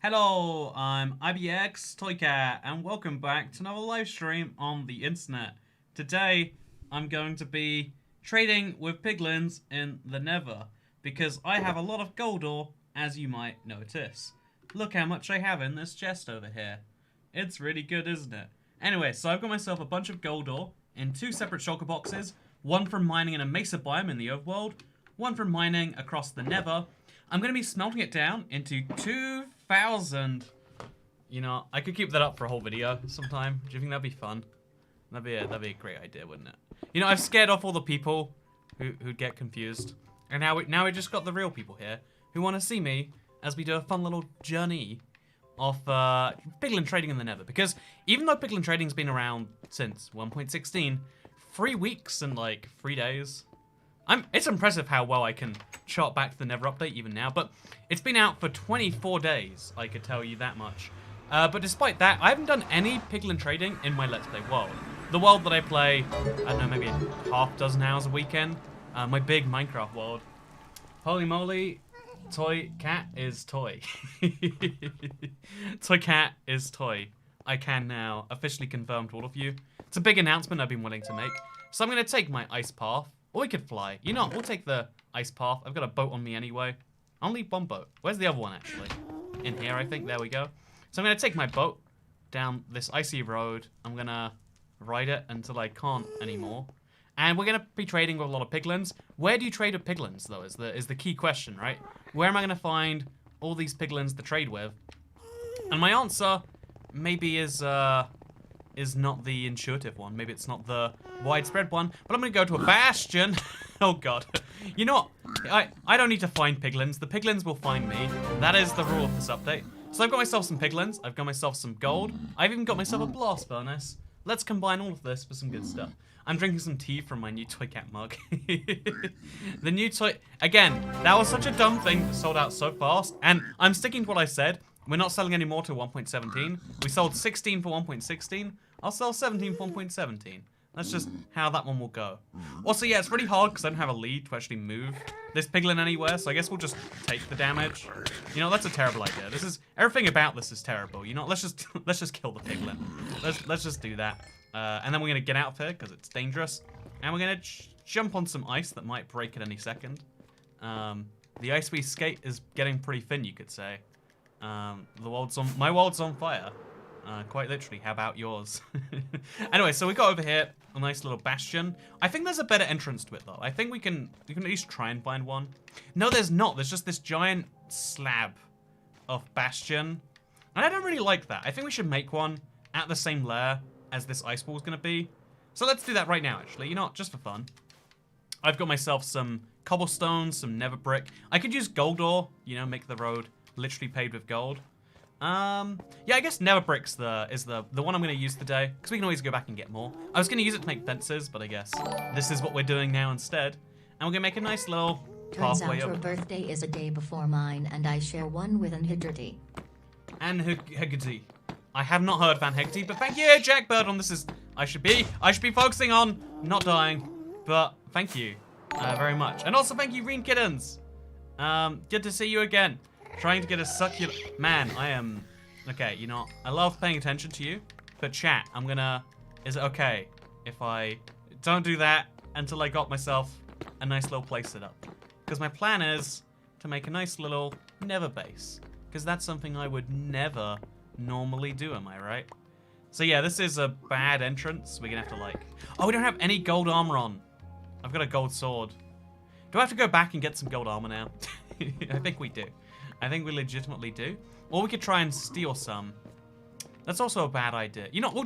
Hello, I'm IBX Toycat, and welcome back to another live stream on the internet. Today, I'm going to be trading with piglins in the Nether, because I have a lot of gold ore, as you might notice. Look how much I have in this chest over here. It's really good, isn't it? Anyway, so I've got myself a bunch of gold ore in two separate shulker boxes, one from mining in a mesa biome in the overworld, one from mining across the Nether. I'm going to be smelting it down into 2,000. You know, I could keep that up for a whole video sometime. Do you think that'd be fun? That'd be a great idea, wouldn't it? You know, I've scared off all the people who'd get confused. And now we just got the real people here who want to see me as we do a fun little journey of piglin trading in the Nether. Because even though piglin trading's been around since 1.16, 3 weeks and like 3 days. It's impressive how well I can chart back to the Nether update even now, but it's been out for 24 days, I could tell you that much. But despite that, I haven't done any piglin trading in my Let's Play world. The world that I play, I don't know, maybe half dozen hours a weekend. My big Minecraft world. Holy moly, Toy Cat is toy. Toy Cat is toy. I can now officially confirm to all of you. It's a big announcement I've been wanting to make. So I'm going to take my ice path. Or we could fly. You know, we'll take the ice path. I've got a boat on me anyway. I'll need one boat. Where's the other one, actually? In here, I think. There we go. So I'm going to take my boat down this icy road. I'm going to ride it until I can't anymore. And we're going to be trading with a lot of piglins. Where do you trade with piglins, though, is the key question, right? Where am I going to find all these piglins to trade with? And my answer maybe is not the intuitive one. Maybe it's not the widespread one. But I'm going to go to a bastion. Oh, God. You know what? I don't need to find piglins. The piglins will find me. That is the rule of this update. So I've got myself some piglins. I've got myself some gold. I've even got myself a blast furnace. Let's combine all of this for some good stuff. I'm drinking some tea from my new Toy Cat mug. The new toy... Again, that was such a dumb thing that sold out so fast. And I'm sticking to what I said. We're not selling any more to 1.17. We sold 16 for 1.16. I'll sell 17 for 1.17. That's just how that one will go. Also, yeah, it's really hard because I don't have a lead to actually move this piglin anywhere, so I guess we'll just take the damage. You know, that's a terrible idea. Everything about this is terrible. You know, let's just kill the piglin. Let's just do that. And then we're gonna get out of here because it's dangerous. And we're gonna jump on some ice that might break at any second. The ice we skate is getting pretty thin, you could say. My world's on fire. Quite literally, how about yours? Anyway, so we got over here a nice little bastion. I think there's a better entrance to it though. I think we can at least try and find one. No, there's not. There's just this giant slab of bastion. And I don't really like that. I think we should make one at the same layer as this ice wall is going to be. So let's do that right now, actually. You know what? Just for fun. I've got myself some cobblestone, some nether brick. I could use gold ore, you know, make the road literally paved with gold. Yeah, I guess nether brick's is the one I'm going to use today, because we can always go back and get more. I was going to use it to make fences, but I guess this is what we're doing now instead. And we're going to make a nice little pathway over. Turns out your birthday is a day before mine, and I share one with an Higgerty. And Heggerty. I have not heard Van Heggerty, but thank you, Jack Bird, on this is... I should be focusing on not dying, but thank you very much. And also thank you, Reen Kittens. Good to see you again. Trying to get a succulent... Man, I am... Okay, you know, I love paying attention to you. But chat, I'm gonna... Is it okay if I don't do that until I got myself a nice little place set up? Because my plan is to make a nice little nether base. Because that's something I would never normally do, am I right? So yeah, this is a bad entrance. We're gonna have to like... Oh, we don't have any gold armor on. I've got a gold sword. Do I have to go back and get some gold armor now? I think we do. I think we legitimately do. Or we could try and steal some. That's also a bad idea. You know, we'll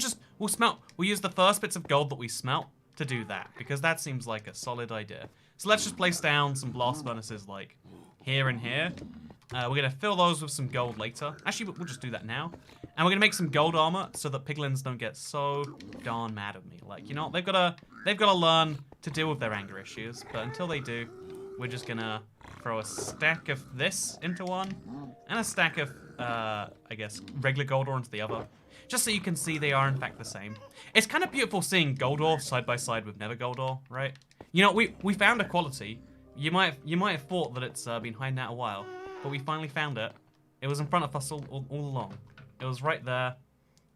use the first bits of gold that we smelt to do that, because that seems like a solid idea. So let's just place down some blast furnaces like here and here. We're gonna fill those with some gold later. Actually, we'll just do that now. And we're gonna make some gold armor so that piglins don't get so darn mad at me. Like, you know, they've gotta learn to deal with their anger issues. But until they do, we're just gonna throw a stack of this into one, and a stack of, I guess, regular gold ore into the other. Just so you can see they are, in fact, the same. It's kind of beautiful seeing gold ore side by side with nether gold ore, right? You know, we found equality. You might have thought that it's been hiding out a while, but we finally found it. It was in front of us all along. It was right there.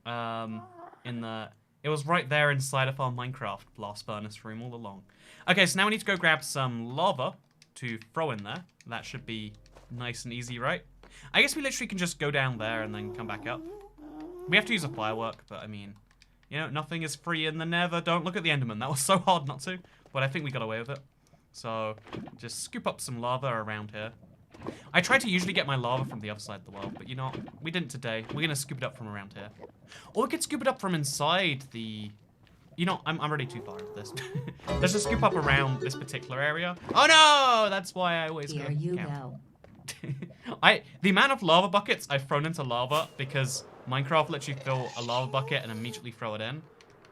It was right there inside of our Minecraft blast furnace room all along. Okay, so now we need to go grab some lava to throw in there. That should be nice and easy, right? I guess we literally can just go down there and then come back up. We have to use a firework, but I mean, you know, nothing is free in the Nether. Don't look at the Enderman. That was so hard not to, but I think we got away with it. So, just scoop up some lava around here. I try to usually get my lava from the other side of the world, but you know, we didn't today. We're gonna scoop it up from around here. Or we could scoop it up from inside the... You know, I'm already too far into this. Let's just scoop up around this particular area. Oh no! That's why I always Here go you count. go. The amount of lava buckets I've thrown into lava because Minecraft lets you fill a lava bucket and immediately throw it in.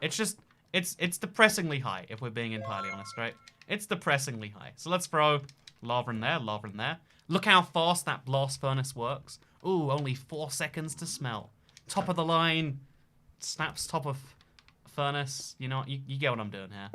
It's just, it's depressingly high, if we're being entirely honest, right? It's depressingly high. So let's throw lava in there, lava in there. Look how fast that blast furnace works. Ooh, only 4 seconds to smelt. Top of the line, snaps top of furnace. You know, you get what I'm doing here.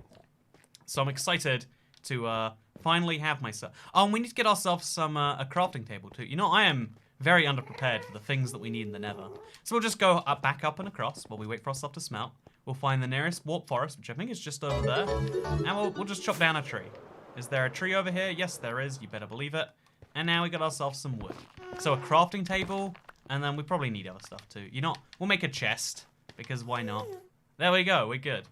So I'm excited to finally have myself. Oh, and we need to get ourselves some a crafting table too. You know, I am very underprepared for the things that we need in the Nether. So we'll just go back up and across while we wait for our stuff to smelt. We'll find the nearest warp forest, which I think is just over there, and we'll just chop down a tree. Is there a tree over here? Yes, there is. You better believe it. And now we got ourselves some wood. So a crafting table, and then we probably need other stuff too. You know, we'll make a chest, because why not? There we go, we're good.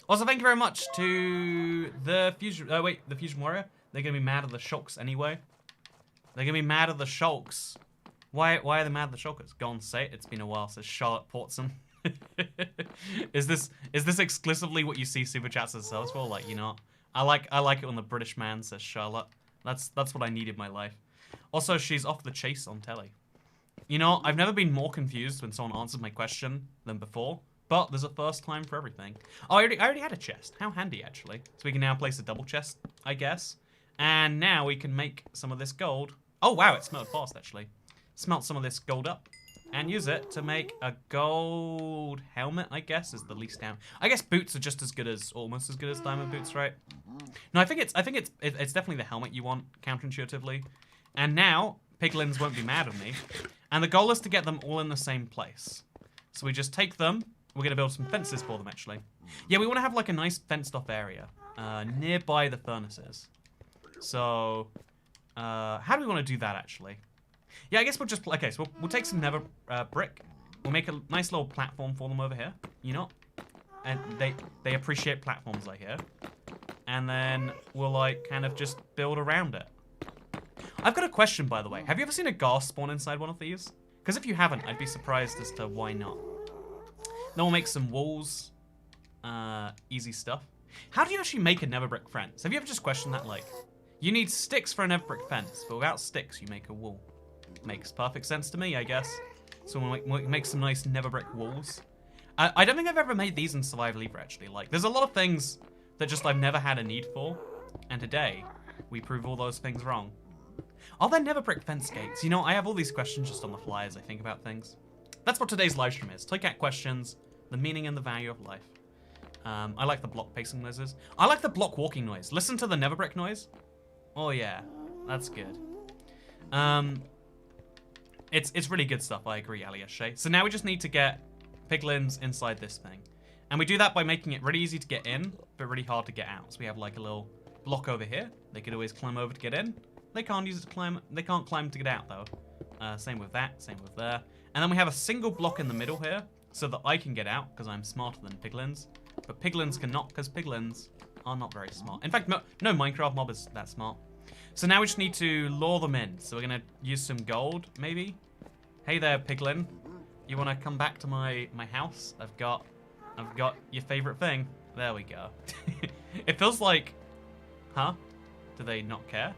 Also, thank you very much to the Fusion, the Fusion Warrior. They're gonna be mad at the Shulks anyway. They're gonna be mad at the Shulks. Why are they mad at the Shulkers? Go on, say it. It's been a while, says Charlotte Portson. Is this exclusively what you see super chats as well? Like, you know, I like it when the British man says Charlotte. That's what I need in my life. Also, she's off the chase on telly. You know, I've never been more confused when someone answered my question than before, but there's a first time for everything. Oh, I already had a chest. How handy, actually. So we can now place a double chest, I guess. And now we can make some of this gold. Oh, wow, it smelled fast, actually. Smelt some of this gold up and use it to make a gold helmet, I guess, is the least down. I guess boots are just as good as, almost as good as diamond boots, right? No, I think it's definitely the helmet you want, counterintuitively. And now, piglins won't be mad at me. And the goal is to get them all in the same place. So we just take them. We're going to build some fences for them, actually. Yeah, we want to have, like, a nice fenced-off area nearby the furnaces. So, how do we want to do that, actually? Yeah, I guess we'll just... Okay, so we'll take some nether brick. We'll make a nice little platform for them over here. You know? And they appreciate platforms, I hear. And then we'll, like, kind of just build around it. I've got a question, by the way. Have you ever seen a ghast spawn inside one of these? Because if you haven't, I'd be surprised as to why not. Then we'll make some walls. Easy stuff. How do you actually make a nether brick fence? Have you ever just questioned that? Like, you need sticks for a nether brick fence, but without sticks, you make a wall. Makes perfect sense to me, I guess. So we'll make some nice nether brick walls. I don't think I've ever made these in survival either, actually. Like, there's a lot of things that just I've never had a need for. And today, we prove all those things wrong. Are there nether brick fence gates? You know, I have all these questions just on the fly as I think about things. That's what today's live stream is. Toy Cat questions, the meaning and the value of life. I like the block pacing noises. I like the block walking noise. Listen to the nether brick noise. Oh yeah, that's good. It's really good stuff, I agree, Aliashe. So now we just need to get piglins inside this thing. And we do that by making it really easy to get in, but really hard to get out. So we have like a little block over here. They could always climb over to get in. They can't use it to climb. They can't climb to get out though. Same with that. Same with there. And then we have a single block in the middle here, so that I can get out because I'm smarter than piglins. But piglins cannot because piglins are not very smart. In fact, no Minecraft mob is that smart. So now we just need to lure them in. So we're gonna use some gold, maybe. Hey there, piglin. You wanna come back to my house? I've got your favorite thing. There we go. It feels like, huh? Do they not care?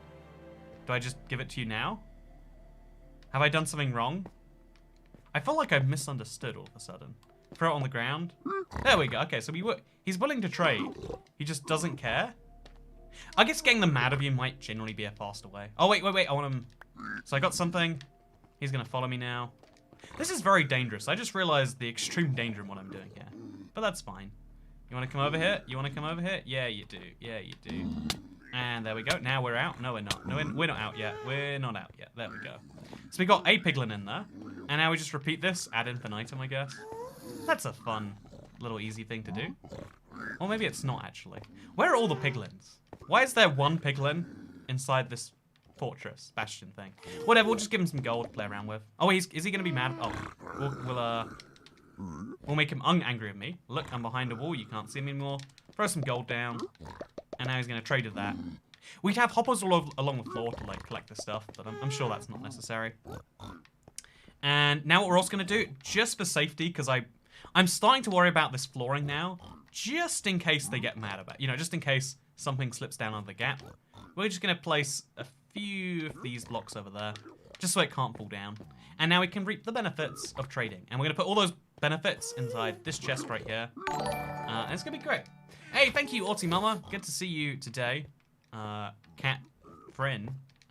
Do I just give it to you now? Have I done something wrong? I feel like I've misunderstood all of a sudden. Throw it on the ground. There we go. Okay, so he's willing to trade. He just doesn't care. I guess getting them mad of you might generally be a faster way. Oh, wait. I want him. So I got something. He's going to follow me now. This is very dangerous. I just realized the extreme danger in what I'm doing here. But that's fine. You want to come over here? You want to come over here? Yeah, you do. Yeah, you do. And there we go. Now we're out. No, we're not. No, we're not out yet. We're not out yet. There we go. So we got a piglin in there. And now we just repeat this ad infinitum, I guess. That's a fun little easy thing to do. Or maybe it's not, actually. Where are all the piglins? Why is there one piglin inside this fortress bastion thing? Whatever, we'll just give him some gold to play around with. Oh, is he going to be mad? Oh, we'll make him angry with me. Look, I'm behind a wall. You can't see me anymore. Throw some gold down. And now he's going to trade with that. We'd have hoppers all over, along the floor to like collect the stuff, but I'm sure that's not necessary. And now what we're also going to do, just for safety, because I'm starting to worry about this flooring now, just in case they get mad about it. You know, just in case something slips down under the gap. We're just going to place a few of these blocks over there, just so it can't fall down. And now we can reap the benefits of trading. And we're going to put all those benefits inside this chest right here. And it's going to be great. Hey, thank you, Autie Mama. Good to see you today. Cat Friend,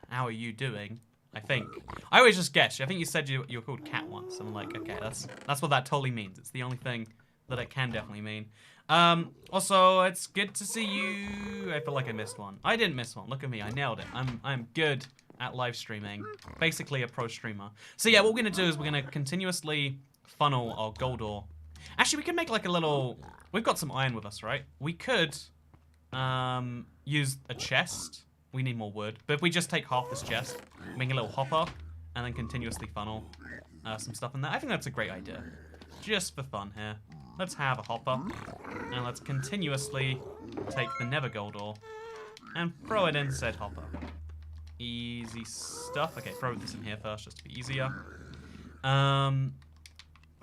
how are you doing? I think. I always just guess. I think you said you were called Cat once. I'm like, okay, that's what that totally means. It's the only thing that it can definitely mean. Also, it's good to see you. I feel like I missed one. I didn't miss one. Look at me. I nailed it. I'm good at live streaming. Basically a pro streamer. So yeah, what we're going to do is we're going to continuously funnel our gold ore. Actually, we can make like a little... We've got some iron with us, right? We could use a chest. We need more wood. But if we just take half this chest, make a little hopper, and then continuously funnel some stuff in there, I think that's a great idea. Just for fun here. Let's have a hopper, and let's continuously take the nether gold ore and throw it in said hopper. Easy stuff. Okay, throw this in here first, just to be easier.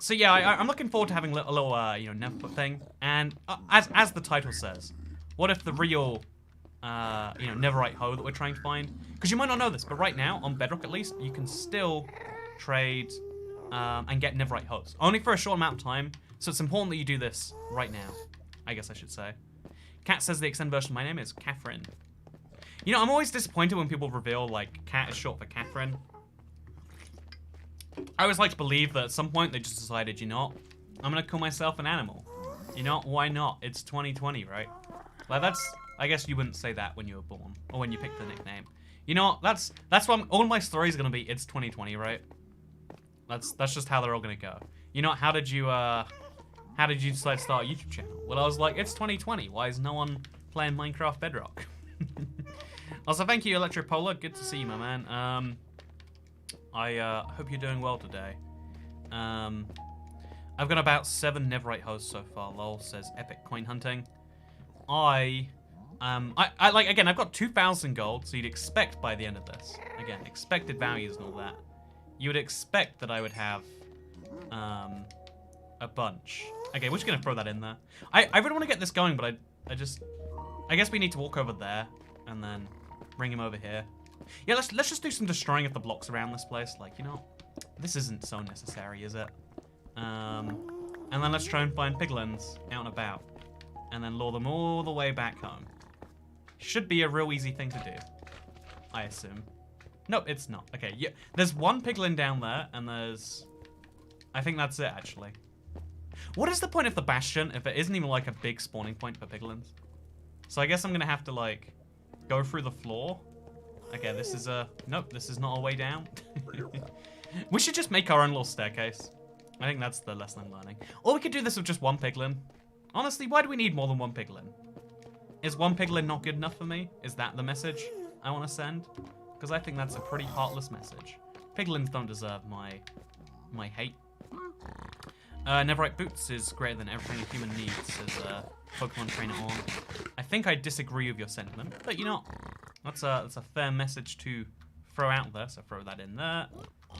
So yeah, I'm looking forward to having a little, you know, nether thing. And as the title says, what if the real, you know, netherite hoe that we're trying to find? Because you might not know this, but right now on Bedrock at least, you can still trade and get netherite hoes, only for a short amount of time. So it's important that you do this right now, I guess I should say. Cat says the extended version of my name is Catherine. You know, I'm always disappointed when people reveal, like, Cat is short for Catherine. I always like to believe that at some point they just decided, you know, I'm going to call myself an animal. You know, why not? It's 2020, right? Like, I guess you wouldn't say that when you were born, or when you picked the nickname. You know, that's why all my stories are going to be, it's 2020, right? That's just how they're all going to go. You know, how did you decide to start a YouTube channel? Well, I was like, it's 2020. Why is no one playing Minecraft Bedrock? Also, thank you, Electropolar. Good to see you, my man. I hope you're doing well today. I've got about 7 netherite hoes so far. Lol says epic coin hunting. I like, again, I've got 2,000 gold, so you'd expect by the end of this, again, expected values and all that, you would expect that I would have a bunch. Okay, we're just gonna throw that in there. I really want to get this going, but I guess we need to walk over there and then bring him over here. Yeah, let's just do some destroying of the blocks around this place. Like, you know, this isn't so necessary, is it? And then let's try and find piglins out and about, and then lure them all the way back home. Should be a real easy thing to do, I assume. Nope, it's not. Okay, yeah, there's one piglin down there, and there's... I think that's it, actually. What is the point of the bastion if it isn't even, like, a big spawning point for piglins? So I guess I'm gonna have to, like, go through the floor. Okay, this is a... Nope, this is not a way down. We should just make our own little staircase. I think that's the lesson I'm learning. Or we could do this with just one piglin. Honestly, why do we need more than one piglin? Is one piglin not good enough for me? Is that the message I want to send? Because I think that's a pretty heartless message. Piglins don't deserve my hate. Netherite boots is greater than everything a human needs, says Pokemon Trainer on. I think I disagree with your sentiment, but you know, that's a fair message to throw out there. So throw that in there,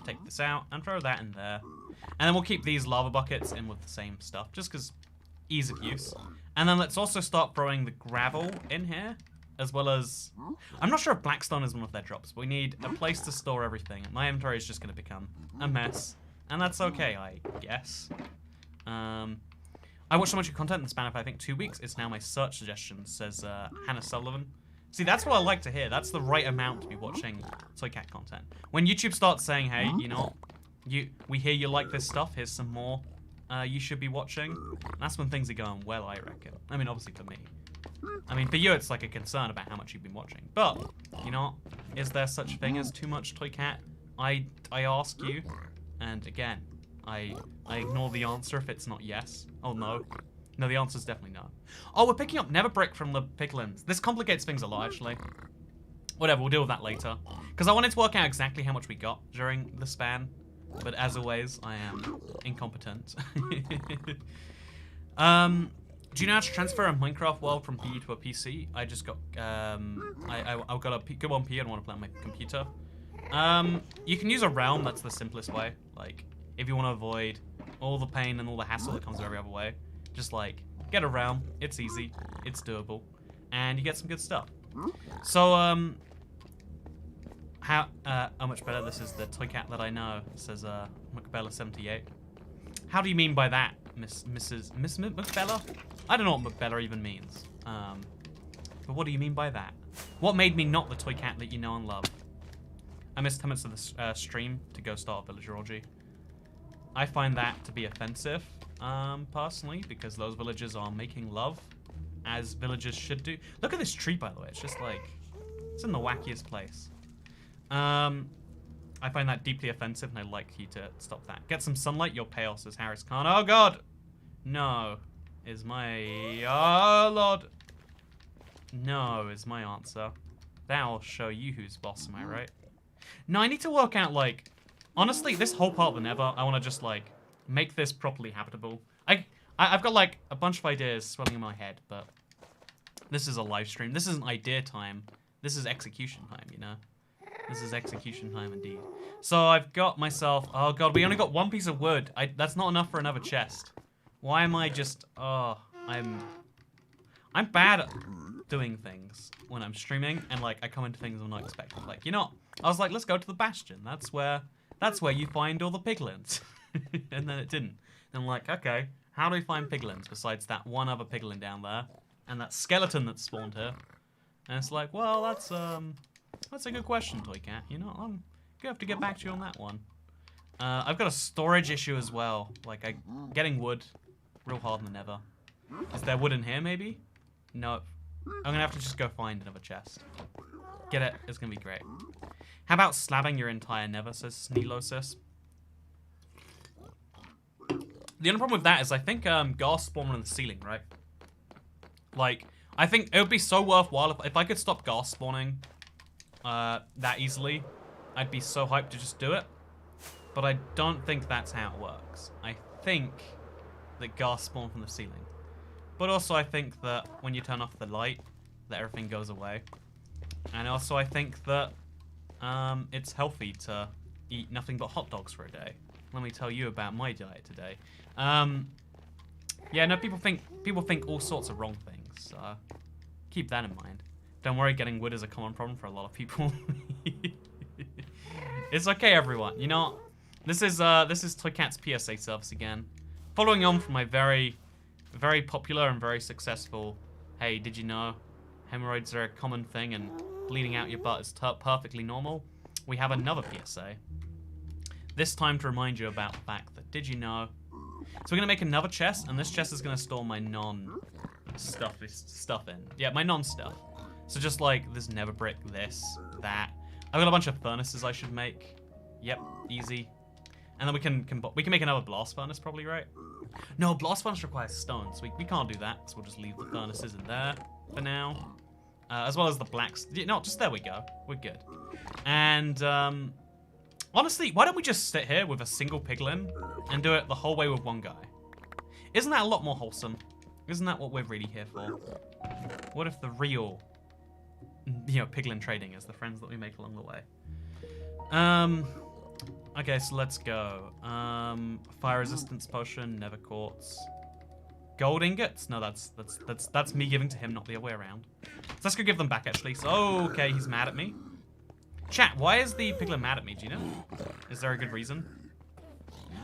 take this out, and throw that in there. And then we'll keep these lava buckets in with the same stuff, just because ease of use. And then let's also start throwing the gravel in here, as well as... I'm not sure if Blackstone is one of their drops, but we need a place to store everything. My inventory is just going to become a mess, and that's okay, I guess. I watched so much content in the span of, I think, 2 weeks. It's now my search suggestions, says Hannah Sullivan. See, that's what I like to hear. That's the right amount to be watching Toy Cat content. When YouTube starts saying, hey, you know, we hear you like this stuff, here's some more you should be watching, that's when things are going well, I reckon. I mean, obviously for me. I mean, for you, it's like a concern about how much you've been watching. But, you know, is there such thing as too much, Toy Cat? I ask you, and again, I ignore the answer if it's not yes. Oh, no. No, the answer's definitely no. Oh, we're picking up Nether brick from the piglins. This complicates things a lot, actually. Whatever, we'll deal with that later. Because I wanted to work out exactly how much we got during the span. But as always, I am incompetent. Do you know how to transfer a Minecraft world from PE to a PC? I just got, I've got a good one PE, I don't want to play on my computer. You can use a realm, that's the simplest way. Like, if you want to avoid all the pain and all the hassle that comes every other way, just like, get a realm, it's easy, it's doable, and you get some good stuff. So, how much better? This is the Toy Cat that I know. It says, McBella78. How do you mean by that, Miss McBella? I don't know what McBella even means. But what do you mean by that? What made me not the Toy Cat that you know and love? I missed 10 minutes of the stream to go start a villager orgy. I find that to be offensive, personally, because those villagers are making love, as villagers should do. Look at this tree, by the way. It's just like, it's in the wackiest place. I find that deeply offensive, and I'd like you to stop that. Get some sunlight, you're pale, says Harris Khan. Oh, God! No, is my... Oh, Lord! No, is my answer. That'll show you who's boss, am I right? No, I need to work out, like... Honestly, this whole part of the Nether, I want to just, like, make this properly habitable. I've got, like, a bunch of ideas swelling in my head, but... This is a live stream. This isn't idea time. This is execution time, you know? This is execution time indeed. So I've got myself... Oh, God, we only got one piece of wood. That's not enough for another chest. Why am I just... Oh, I'm bad at doing things when I'm streaming, and, like, I come into things I'm not expecting. Like, you know, I was like, let's go to the Bastion. That's where you find all the piglins. And then it didn't. And I'm like, okay, how do we find piglins besides that one other piglin down there and that skeleton that spawned here? And it's like, well, that's a good question, Toy Cat. You know, I'm gonna have to get back to you on that one. I've got a storage issue as well. Like, getting wood real hard in the Nether. Is there wood in here, maybe? No. I'm gonna have to just go find another chest. Get it? It's gonna be great. How about slabbing your entire Nether, says Sneelosis? The only problem with that is I think ghast spawn on the ceiling, right? Like, I think it would be so worthwhile if I could stop ghast spawning that easily. I'd be so hyped to just do it. But I don't think that's how it works. I think that ghast spawn from the ceiling. But also I think that when you turn off the light, that everything goes away. And also I think that it's healthy to eat nothing but hot dogs for a day. Let me tell you about my diet today. Yeah, no, people think all sorts of wrong things. Keep that in mind. Don't worry, getting wood is a common problem for a lot of people. It's okay, everyone. You know, this is Toy Cat's PSA service again. Following on from my very, very popular and very successful, hey, did you know hemorrhoids are a common thing and bleeding out your butt is perfectly normal? We have another PSA. This time to remind you about the fact that, did you know? So we're going to make another chest, and this chest is going to store my non-stuff in. Yeah, my non-stuff. So just like this nether brick, this, that. I've got a bunch of furnaces I should make. Yep, easy. And then we can make another blast furnace probably, right? No, blast furnace requires stone, so we can't do that. So we'll just leave the furnaces in there for now. As well as the blacks. No, just there we go. We're good. And honestly, why don't we just sit here with a single piglin and do it the whole way with one guy? Isn't that a lot more wholesome? Isn't that what we're really here for? What if the real, you know, piglin trading is the friends that we make along the way? Okay, so let's go. Fire resistance potion, nether quartz, gold ingots. No, that's me giving to him, not the other way around. So let's go give them back actually. So okay, he's mad at me. Chat, why is the piglin mad at me? Do you know? Is there a good reason?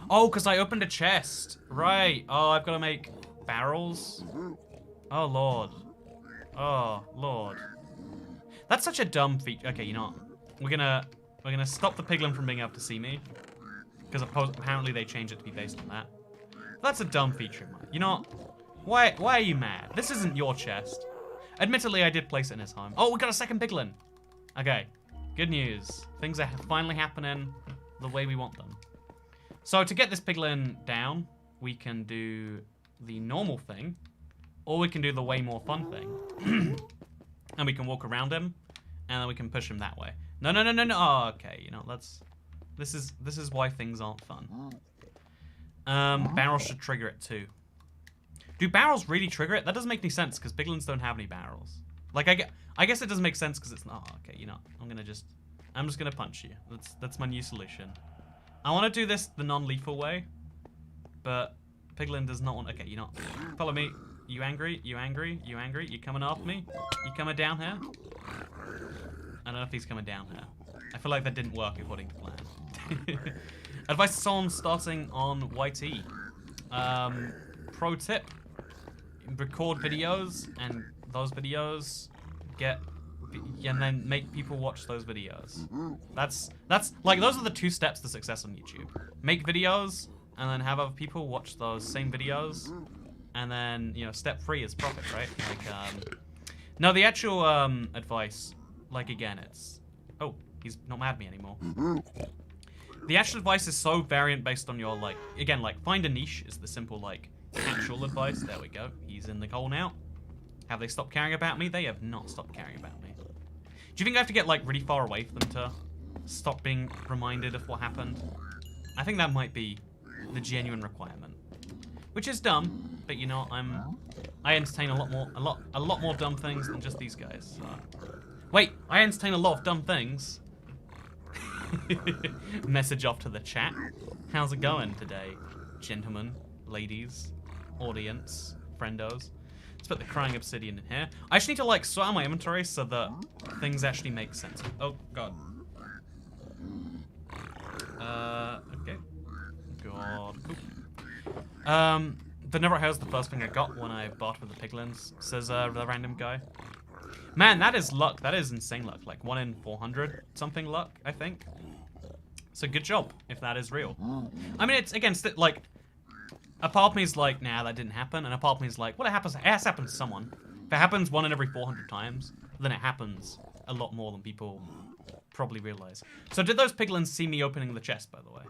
Oh, because I opened a chest. Right. Oh, I've got to make barrels. Oh lord. Oh lord. That's such a dumb feature. Okay, you know what? We're gonna stop the piglin from being able to see me, because apparently they changed it to be based on that. That's a dumb feature, man. You know what? Why are you mad? This isn't your chest. Admittedly, I did place it in his home. Oh, we got a second piglin. Okay, good news. Things are finally happening the way we want them. So to get this piglin down, we can do the normal thing, or we can do the way more fun thing. And we can walk around him, and then we can push him that way. No. Oh, okay, you know, this is why things aren't fun. Barrels should trigger it too. Do barrels really trigger it? That doesn't make any sense because piglins don't have any barrels. Like I guess it doesn't make sense because it's not. Oh, okay, you know, I'm just gonna punch you. That's my new solution. I want to do this the non-lethal way, but piglin does not want. Okay, you know, follow me. You angry? You angry? You angry? You coming after me? You coming down here? I don't know if he's coming down here. I feel like that didn't work according to plan. Advice to someone starting on YT. Pro tip. Record videos and those videos and then make people watch those videos. That's like those are the 2 steps to success on YouTube. Make videos and then have other people watch those same videos. And then, you know, step 3 is profit, right? Like, no, the actual advice, like, again, it's... Oh, he's not mad at me anymore. The actual advice is so variant based on your, like... Again, like, find a niche is the simple, like, actual advice. There we go. He's in the hole now. Have they stopped caring about me? They have not stopped caring about me. Do you think I have to get, like, really far away for them to stop being reminded of what happened? I think that might be the genuine requirement. Which is dumb, but you know, I entertain a lot more dumb things than just these guys. So. Wait, I entertain a lot of dumb things. Message off to the chat. How's it going today, gentlemen, ladies, audience, friendos? Let's put the crying obsidian in here. I just need to like sort out my inventory so that things actually make sense. Oh god. Okay. God. Cool. The Netherite Hair is the first thing I got when I bought with the piglins, says the random guy. Man, that is luck. That is insane luck. Like 1 in 400 something luck, I think. So good job, if that is real. I mean, it's against it, like, a part of me is like, nah, that didn't happen. And a part of me is like, well, it has happened to someone. If it happens 1 in every 400 times, then it happens a lot more than people probably realize. So did those piglins see me opening the chest, by the way?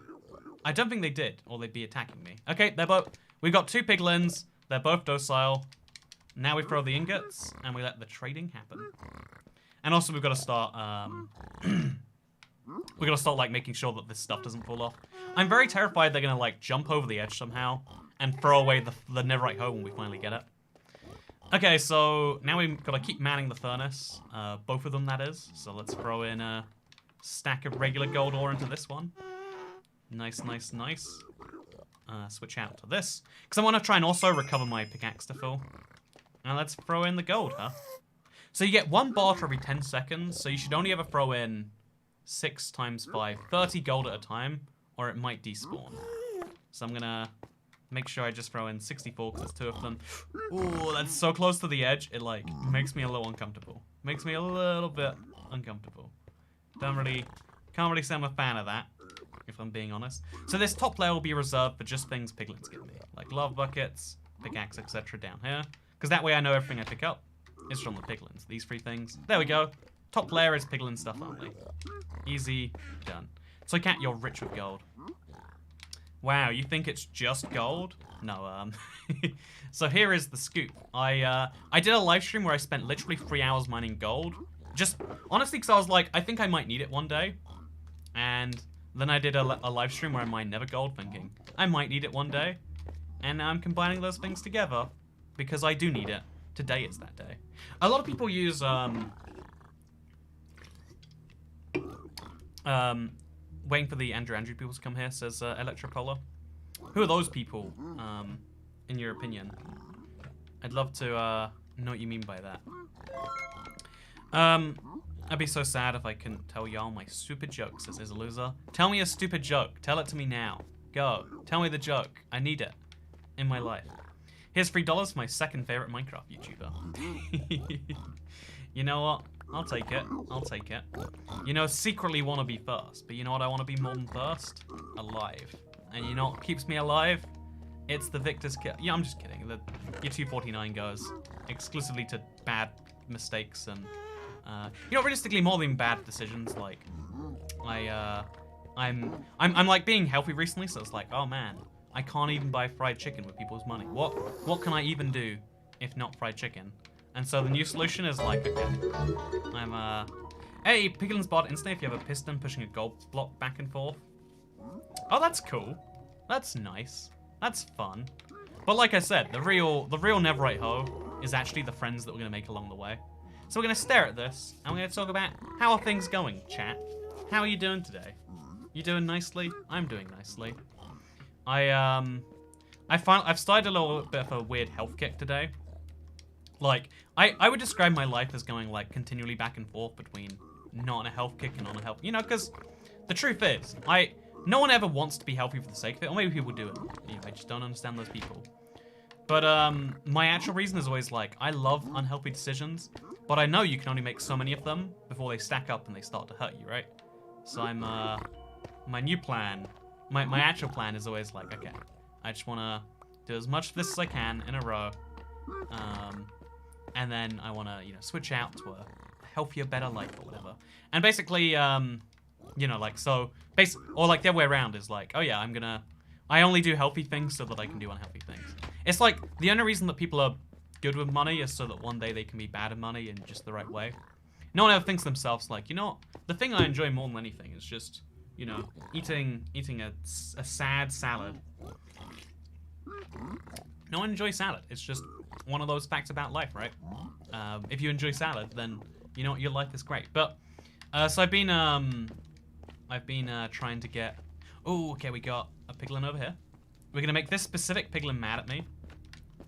I don't think they did, or they'd be attacking me. Okay, they're both... We got 2 piglins. They're both docile. Now we throw the ingots, and we let the trading happen. And also, we've got to start... we've got to start, like, making sure that this stuff doesn't fall off. I'm very terrified they're going to, like, jump over the edge somehow and throw away the Netherite hoe when we finally get it. Okay, so now we've got to keep manning the furnace. Both of them, that is. So let's throw in a stack of regular gold ore into this one. Nice, nice, nice. Switch out to this. Because I want to try and also recover my pickaxe to full. Now let's throw in the gold, huh? So you get 1 bar every 10 seconds, so you should only ever throw in 6 times 5, 30 gold at a time, or it might despawn. So I'm going to make sure I just throw in 64 because there's 2 of them. Ooh, that's so close to the edge, it like makes me a little uncomfortable. Makes me a little bit uncomfortable. Can't really say I'm a fan of that, if I'm being honest. So this top layer will be reserved for just things piglins give me, like love buckets, pickaxe, etc. down here. Because that way I know everything I pick up is from the piglins. These 3 things. There we go. Top layer is piglin stuff only. Easy, done. So Cat, you're rich with gold. Wow, you think it's just gold? No, so here is the scoop. I did a live stream where I spent literally 3 hours mining gold. Just, honestly, because I was like, I think I might need it one day. And then I did a live stream where I mined never gold, thinking, I might need it one day. And now I'm combining those things together, because I do need it. Today it's that day. A lot of people use, waiting for the Andrew people to come here, says Electropolar. Who are those people, in your opinion? I'd love to know what you mean by that. I'd be so sad if I couldn't tell y'all my stupid joke, says Is a Loser. Tell me a stupid joke. Tell it to me now. Go. Tell me the joke. I need it in my life. Here's $3 for my 2nd favorite Minecraft YouTuber. You know what? I'll take it. I'll take it. You know, secretly want to be first, but you know what I want to be more than first? Alive. And you know what keeps me alive? It's the Victor's kill. Yeah, I'm just kidding. Your 249 goes exclusively to bad mistakes and you know, realistically more than bad decisions. Like I'm like being healthy recently, so it's like, oh man, I can't even buy fried chicken with people's money. What can I even do if not fried chicken? And so the new solution is like, okay, hey, Piglin's bot instantly if you have a piston pushing a gold block back and forth. Oh, that's cool. That's nice. That's fun. But like I said, the real Netherite hoe is actually the friends that we're gonna make along the way. So we're gonna stare at this and we're gonna talk about how are things going, chat. How are you doing today? You doing nicely? I'm doing nicely. I've started a little bit of a weird health kick today. Like, I would describe my life as going like continually back and forth between not on a health kick and on a health, you know, because the truth is, no one ever wants to be healthy for the sake of it, or maybe people do it. You know, I just don't understand those people. But my actual reason is always like, I love unhealthy decisions, but I know you can only make so many of them before they stack up and they start to hurt you, right? So my new plan, my actual plan is always like, okay, I just want to do as much of this as I can in a row, and then I want to, you know, switch out to a healthier, better life or whatever. And basically, you know, like, so, or like the other way around is like, oh yeah, I only do healthy things so that I can do unhealthy things. It's like, the only reason that people are good with money is so that one day they can be bad at money in just the right way. No one ever thinks to themselves like, you know what, the thing I enjoy more than anything is just, you know, eating a sad salad. No one enjoys salad. It's just one of those facts about life, right? If you enjoy salad, then you know what, your life is great. But so I've been trying to get. Oh, okay, we got a piglin over here. We're gonna make this specific piglin mad at me,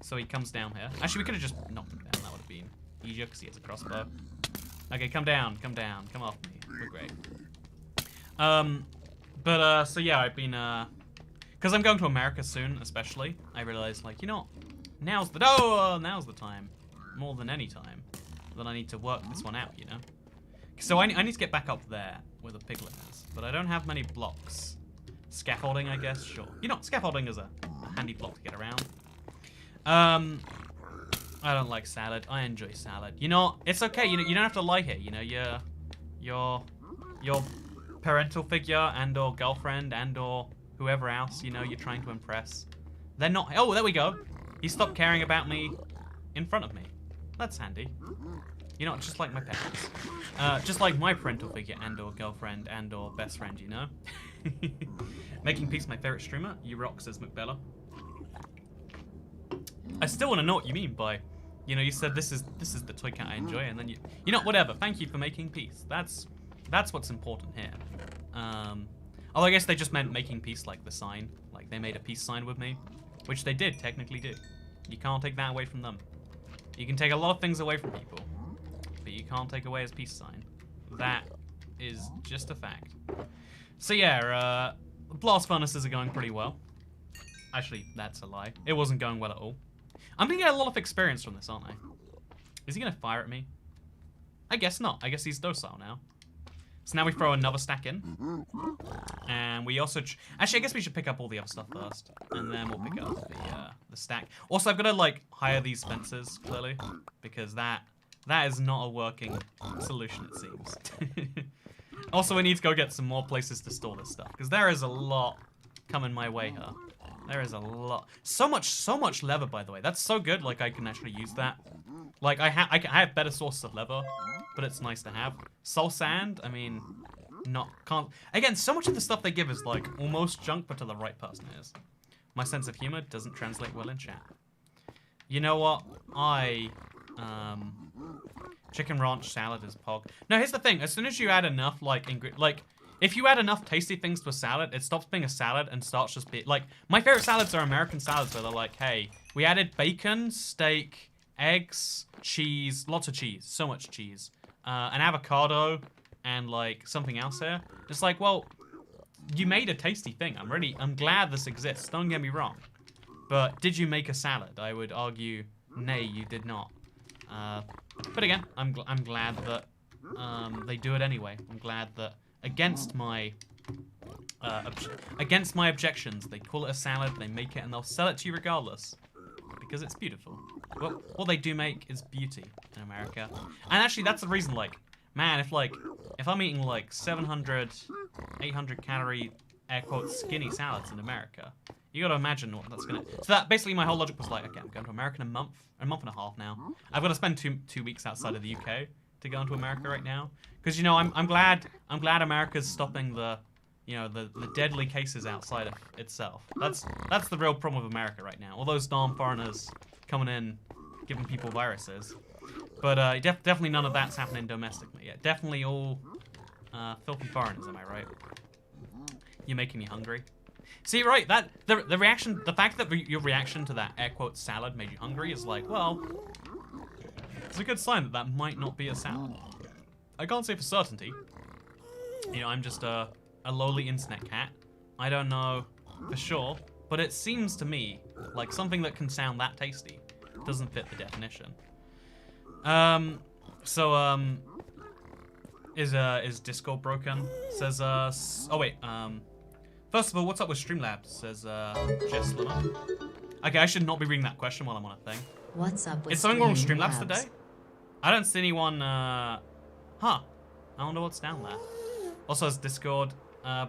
so he comes down here. Actually, we could have just knocked him down. That would have been easier because he has a crossbow. Okay, come down, come off me. We're great. So yeah, I've been because I'm going to America soon, especially. I realized, like, you know, now's the time, more than any time, that I need to work this one out, you know. So I need to get back up there where the piglet is, but I don't have many blocks. Scaffolding, I guess, sure. You know, scaffolding is a handy block to get around. I don't like salad. I enjoy salad. You know, it's okay. You know, you don't have to like it. You know, your parental figure and/or girlfriend and/or whoever else, you know, you're trying to impress. They're not. Oh, there we go. He stopped caring about me in front of me. That's handy. You know, just like my parents. Just like my parental figure and/or girlfriend and/or best friend, you know? Making Peace, my favorite streamer. You rock, says McBella. I still want to know what you mean by, you know, you said this is the toy cat I enjoy, and then you know, whatever. Thank you for making peace. That's what's important here. Although I guess they just meant making peace, like the sign. Like they made a peace sign with me, which they did technically do. You can't take that away from them. You can take a lot of things away from people, but you can't take away his peace sign. That is just a fact. So yeah, blast furnaces are going pretty well. Actually, that's a lie. It wasn't going well at all. I'm gonna get a lot of experience from this, aren't I? Is he gonna fire at me? I guess not. I guess he's docile now. So now we throw another stack in. And we also... Actually, I guess we should pick up all the other stuff first. And then we'll pick up the stack. Also, I've got to, like, hire these fences, clearly. Because that is not a working solution, it seems. Also, we need to go get some more places to store this stuff. Because there is a lot coming my way here. There is a lot. So much leather, by the way. That's so good, like, I can actually use that. Like, I have better sources of leather, but it's nice to have. Soul sand, I mean, can't. Again, so much of the stuff they give is, like, almost junk, but to the right person it is. My sense of humor doesn't translate well in chat. You know what? Chicken ranch salad is pog. No, here's the thing. As soon as you add enough, like, if you add enough tasty things to a salad, it stops being a salad and starts just being... Like, my favorite salads are American salads where they're like, hey, we added bacon, steak, eggs, cheese, lots of cheese, so much cheese, an avocado, and, like, something else here. It's like, well, you made a tasty thing. I'm glad this exists. Don't get me wrong. But did you make a salad? I would argue, nay, you did not. But again, I'm glad that they do it anyway. I'm glad that... Against my objections, they call it a salad, they make it, and they'll sell it to you regardless. because it's beautiful. Well, what they do make is beauty in America. And actually, that's the reason, like, man, if I'm eating, like, 700, 800 calorie, air quotes, skinny salads in America, you gotta imagine what that's gonna... So that, basically, my whole logic was like, okay, I'm going to America in a month and a half now. I've got to spend two weeks outside of the UK to go into America right now. Because, you know, I'm glad America's stopping the... You know, the deadly cases outside of itself. That's the real problem with America right now. All those darn foreigners coming in, giving people viruses. But definitely none of that's happening domestically yet. Definitely all filthy foreigners, am I right? You're making me hungry. See, right, the fact that your reaction to that air quote salad made you hungry is like, well, it's a good sign that that might not be a salad. I can't say for certainty. You know, I'm just a lowly internet cat. I don't know for sure, but it seems to me like something that can sound that tasty doesn't fit the definition. Is Discord broken? Says first of all, what's up with Streamlabs? Says Jess Luna. Okay, I should not be reading that question while I'm on a thing. What's up with Is something wrong with Streamlabs today? I don't see anyone I wonder what's down there. Also, has Discord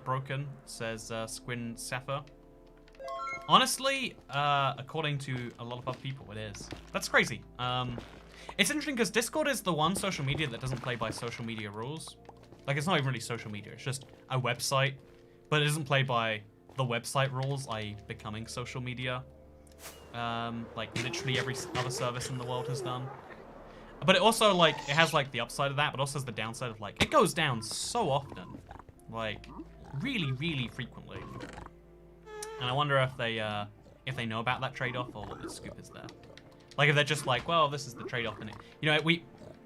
broken? Says Squin Sapphire. Honestly, according to a lot of other people, it is. That's crazy. It's interesting because Discord is the one social media that doesn't play by social media rules. Like, it's not even really social media. It's just a website, but it doesn't play by the website rules, i.e. becoming social media. Like, literally every other service in the world has done. But it also, like, it has, like, the upside of that, but also has the downside of, like, it goes down so often. Like, really, really frequently. And I wonder if they know about that trade-off or what the scoop is there. Like, if they're just like, well, this is the trade-off in it. You know,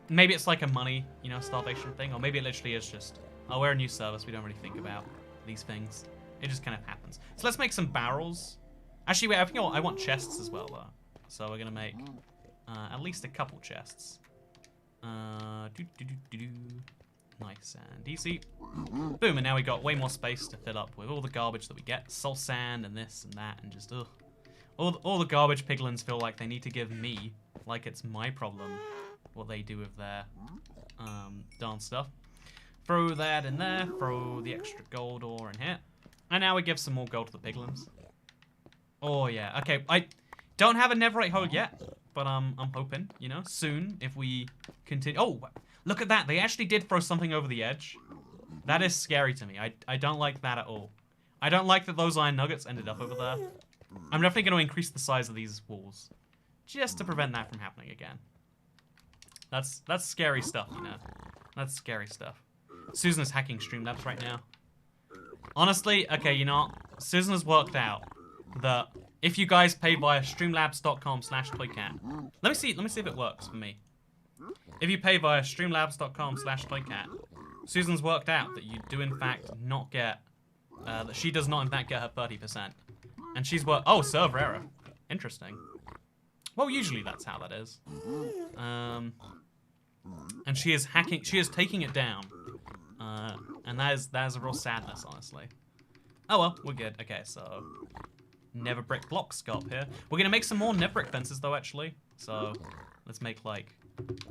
maybe it's like a money, you know, starvation thing, or maybe it literally is just, oh, we're a new service, we don't really think about these things. It just kind of happens. So let's make some barrels. Actually, wait, I think I want chests as well, though. So we're gonna make at least a couple chests. Nice and easy. Boom, and now we got way more space to fill up with all the garbage that we get. Soul sand and this and that and just, ugh. All the garbage piglins feel like they need to give me, like it's my problem, what they do with their darn stuff. Throw that in there, throw the extra gold ore in here. And now we give some more gold to the piglins. Oh yeah, okay, I don't have a netherite hole yet, but I'm hoping, you know, soon if we continue. Oh, look at that, they actually did throw something over the edge. That is scary to me. I don't like that at all. I don't like that those iron nuggets ended up over there. I'm definitely going to increase the size of these walls, just to prevent that from happening again. That's scary stuff, you know. That's scary stuff. Susan is hacking Streamlabs right now. Honestly, okay, you know, Susan has worked out that if you guys pay via streamlabs.com/toycat, let me see if it works for me. If you pay via streamlabs.com/toycat, Susan's worked out that you do in fact not get, that she does not in fact get her 30%. And she's oh, server error. Interesting. Well, usually that's how that is. And she is taking it down. And that is a real sadness, honestly. Oh well, we're good. Okay, so nether brick blocks go up here. We're gonna make some more nether brick fences though, actually. So let's make like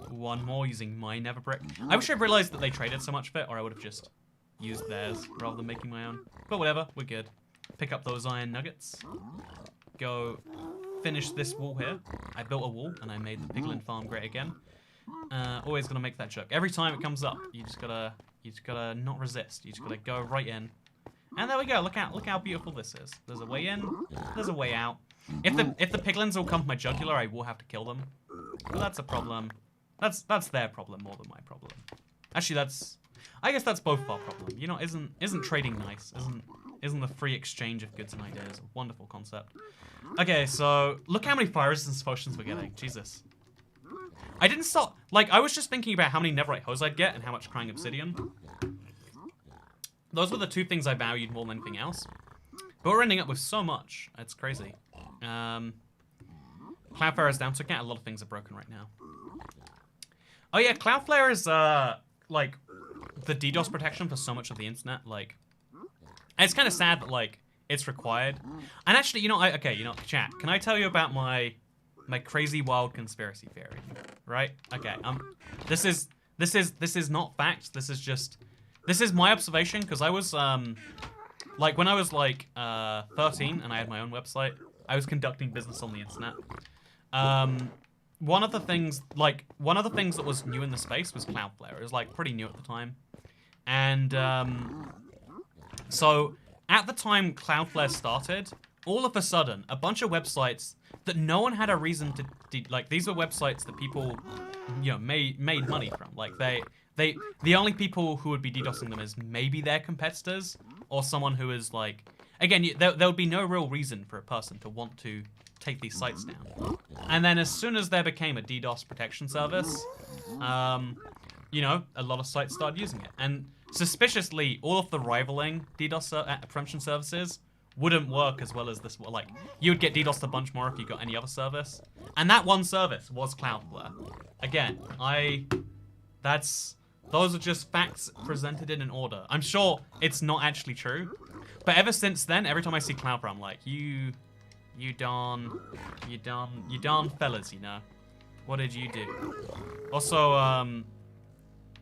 one more using my nether brick. I wish I realized that they traded so much of it, or I would have just used theirs rather than making my own. But whatever, we're good. Pick up those iron nuggets. Go finish this wall here. I built a wall and I made the piglin farm great again. Always gonna make that joke. Every time it comes up, you just gotta not resist. You just gotta go right in. And there we go. Look how beautiful this is. There's a way in. There's a way out. If the piglins all come to my jugular, I will have to kill them. But that's a problem. That's their problem more than my problem. Actually, I guess that's both our problem. You know, isn't trading nice? Isn't the free exchange of goods and ideas a wonderful concept? Okay, so look how many fire resistance potions we're getting. Jesus. I didn't stop. Like, I was just thinking about how many netherite hose I'd get and how much crying obsidian. Those were the two things I valued more than anything else. But we're ending up with so much. It's crazy. Cloudflare is down, so a lot of things are broken right now. Oh yeah, Cloudflare is like the DDoS protection for so much of the internet. Like, and it's kind of sad that like it's required. And actually, you know, chat. Can I tell you about my my crazy wild conspiracy theory, right? Okay, this is not fact. This is my observation because I was like when I was like 13 and I had my own website, I was conducting business on the internet. One of the things that was new in the space was Cloudflare. It was like pretty new at the time, and so at the time Cloudflare started, all of a sudden a bunch of websites that no one had a reason to like, these were websites that people, you know, made money from. Like the only people who would be DDoSing them is maybe their competitors or someone who is like, again, there would be no real reason for a person to want to take these sites down. And then as soon as there became a DDoS protection service, you know, a lot of sites started using it. And suspiciously, all of the rivaling DDoS prevention services wouldn't work as well as this. Like, you would get DDoSed a bunch more if you got any other service. And that one service was Cloudflare. Again, those are just facts presented in an order. I'm sure it's not actually true. But ever since then, every time I see Cloudflare, I'm like, you darn fellas, you know. What did you do? Also,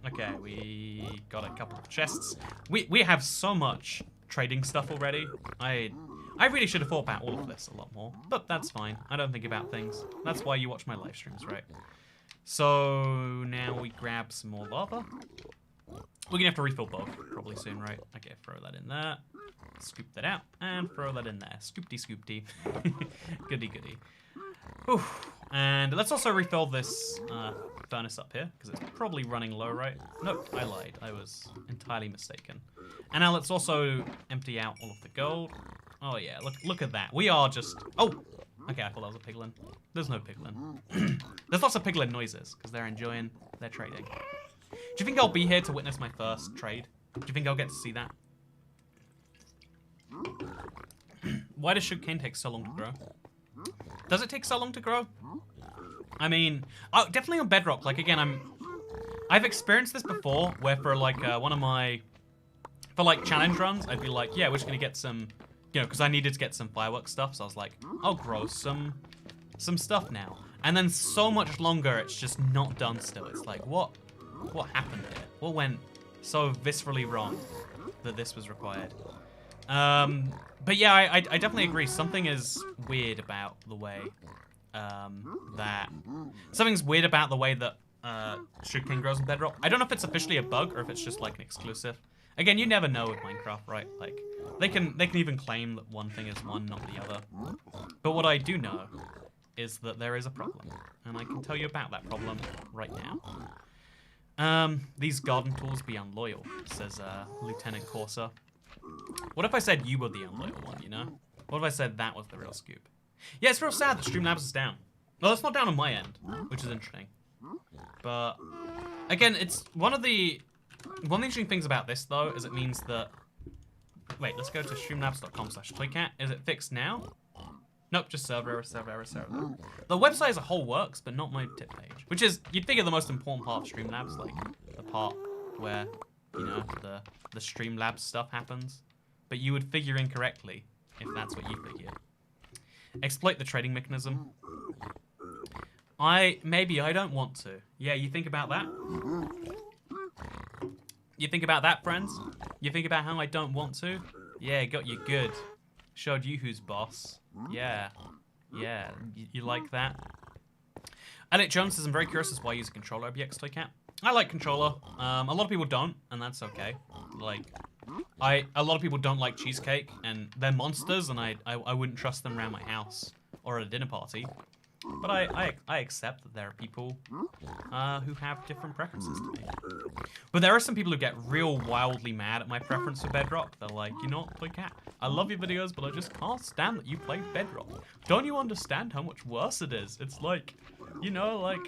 okay, we got a couple of chests. We have so much trading stuff already. I really should have thought about all of this a lot more, but that's fine. I don't think about things. That's why you watch my live streams, right? So now we grab some more lava. We're gonna have to refill both probably soon, right? Okay, throw that in there. Scoop that out and throw that in there. Scoopty scoopty. Goody goody. Whew. And let's also refill this furnace up here because it's probably running low, right? Nope, I lied. I was entirely mistaken. And now let's also empty out all of the gold. Oh yeah, look at that. We are just... Oh! Okay, I thought that was a piglin. There's no piglin. There's lots of piglin noises because they're enjoying their trading. Do you think I'll be here to witness my first trade? Do you think I'll get to see that? Why does sugarcane take so long to grow? Does it take so long to grow? I mean, oh, definitely on Bedrock. Like, again, I've experienced this before, where for like one of my, for like challenge runs, I'd be like, yeah, we're just gonna get some, you know, because I needed to get some fireworks stuff, so I was like, I'll grow some stuff now. And then so much longer, it's just not done still. It's like, what happened here? What went so viscerally wrong that this was required? But yeah, I definitely agree. Something is weird about the way something's weird about the way that sugarcane grows in Bedrock. I don't know if it's officially a bug or if it's just like an exclusive. Again, you never know with Minecraft, right? Like they can even claim that one thing is one, not the other. But what I do know is that there is a problem, and I can tell you about that problem right now. These garden tools be unloyal, says Lieutenant Corsa. What if I said you were the unloyal one, you know? What if I said that was the real scoop? Yeah, it's real sad that Streamlabs is down. Well, it's not down on my end, which is interesting. But, again, it's one of the interesting things about this, though, is it means that... Wait, let's go to streamlabs.com/toycat. Is it fixed now? Nope, just server error, server error, server error. The website as a whole works, but not my tip page. Which is, you'd figure the most important part of Streamlabs, like, the part where, you know, the Streamlabs stuff happens. But you would figure incorrectly if that's what you figured. Exploit the trading mechanism. Maybe I don't want to. Yeah, you think about that? You think about that, friends? You think about how I don't want to? Yeah, got you good. Showed you who's boss. Yeah. Yeah, you like that? Alec Jones says, I'm very curious as why you use a controller, OBX Toycat. I like controller. A lot of people don't, and that's okay. Like, a lot of people don't like cheesecake, and they're monsters, and I wouldn't trust them around my house or at a dinner party. But I accept that there are people who have different preferences to me. But there are some people who get real wildly mad at my preference for Bedrock. They're like, you know what, Toycat, I love your videos, but I just can't stand that you play Bedrock. Don't you understand how much worse it is? It's like, you know, like,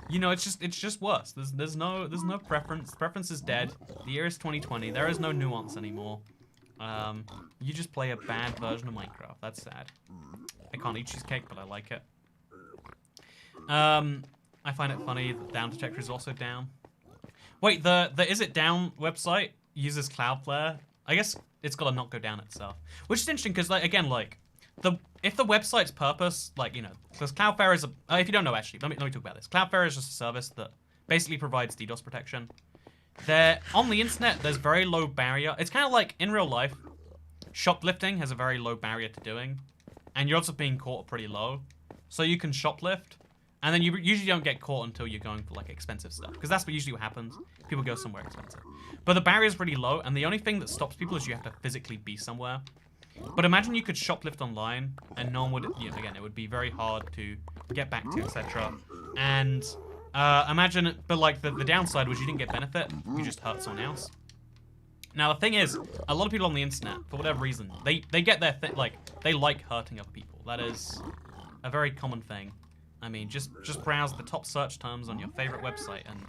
you know, it's just worse. There's no preference. Preference is dead. The year is 2020. There is no nuance anymore. You just play a bad version of Minecraft. That's sad. I can't eat cheesecake, but I like it. I find it funny that Down Detector is also down. Wait, the Is It Down website uses Cloudflare. I guess it's got to not go down itself. Which is interesting because, like, again, like, if the website's purpose, like, you know, because Cloudflare is a, if you don't know, actually, let me talk about this. Cloudflare is just a service that basically provides DDoS protection. On the internet, there's very low barrier. It's kind of like in real life, shoplifting has a very low barrier to doing, and your odds of being caught are pretty low. So you can shoplift, and then you usually don't get caught until you're going for like expensive stuff, because that's usually what happens. People go somewhere expensive. But the barrier is really low, and the only thing that stops people is you have to physically be somewhere. But imagine you could shoplift online, and no one would, you know, again, it would be very hard to get back to, etc. And imagine, but like the downside was you didn't get benefit, you just hurt someone else. Now the thing is, a lot of people on the internet, for whatever reason, they get their like they like hurting other people. That is a very common thing. I mean, just browse the top search terms on your favorite website, and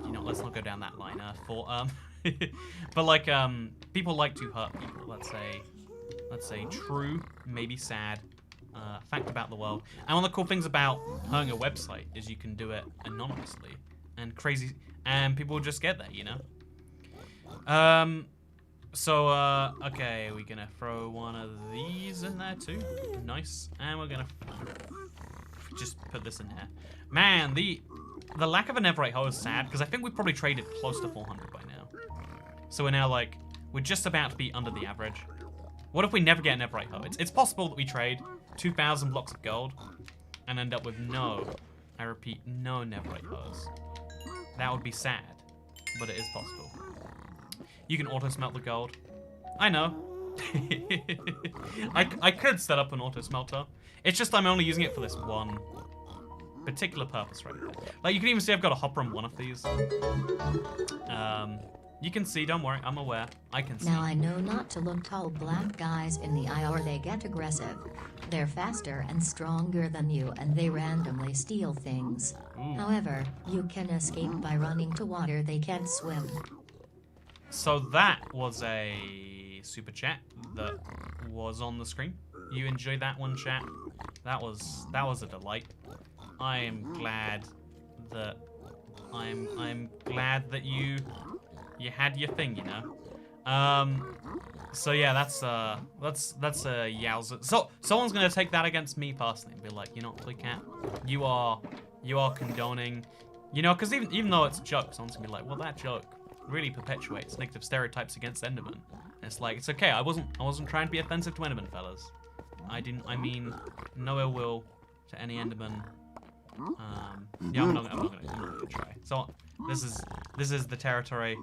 you know, let's not go down that line. But like people like to hurt people. Let's say true, maybe sad, fact about the world. And one of the cool things about hurting a website is you can do it anonymously and crazy, and people will just get there, you know. Okay, we're gonna throw one of these in there too. Nice. And we're gonna just put this in here. Man, the lack of a Netherite hoe is sad, because I think we've probably traded close to 400 by now. So we're now like, we're just about to be under the average. What if we never get a Netherite hoe? It's possible that we trade 2,000 blocks of gold and end up with no, I repeat, no Netherite hoes. That would be sad, but it is possible. You can auto smelt the gold. I know. I could set up an auto smelter. It's just I'm only using it for this one particular purpose right there. Like, you can even see I've got a hopper on one of these. You can see, don't worry, I'm aware. I can see. Now I know not to look tall black guys in the eye or they get aggressive. They're faster and stronger than you and they randomly steal things. Ooh. However, you can escape by running to water they can't swim. So that was a super chat that was on the screen. You enjoyed that one, chat? That was a delight. I am glad that you had your thing, you know. So yeah, that's a yowza. So someone's gonna take that against me personally and be like, you know, Cat, you are condoning, you know, because even though it's a joke, someone's gonna be like, well, that joke really perpetuates negative stereotypes against Enderman. And it's like, it's okay. I wasn't trying to be offensive to Enderman, fellas. I mean no ill will to any Enderman. Yeah, I'm not gonna try. So this is the territory,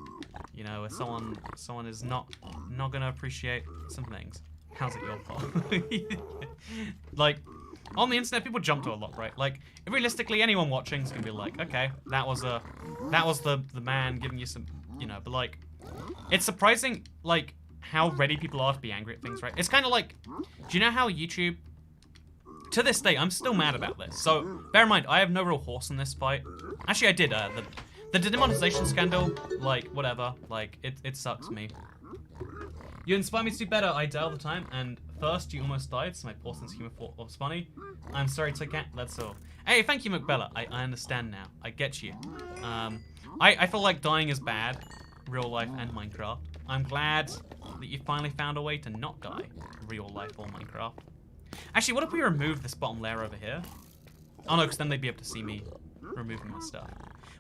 you know, where someone is not gonna appreciate some things. How's it your fault? Like, on the internet, people jump to a lot, right? Like, realistically, anyone watching is gonna be like, okay, that was the man giving you some, you know. But like, it's surprising, like, how ready people are to be angry at things, right? It's kind of like, do you know how YouTube? To this day, I'm still mad about this. So, bear in mind, I have no real horse in this fight. Actually, I did. The demonetization scandal, like, whatever. Like, it sucks me. You inspire me to do better. I die all the time. And first, you almost died, so my poor sense of humor was funny. I'm sorry to get that's all. Hey, thank you, McBella. I understand now. I get you. I feel like dying is bad, real life and Minecraft. I'm glad that you finally found a way to not die, real life or Minecraft. Actually, what if we remove this bottom layer over here? Oh no, because then they'd be able to see me removing my stuff.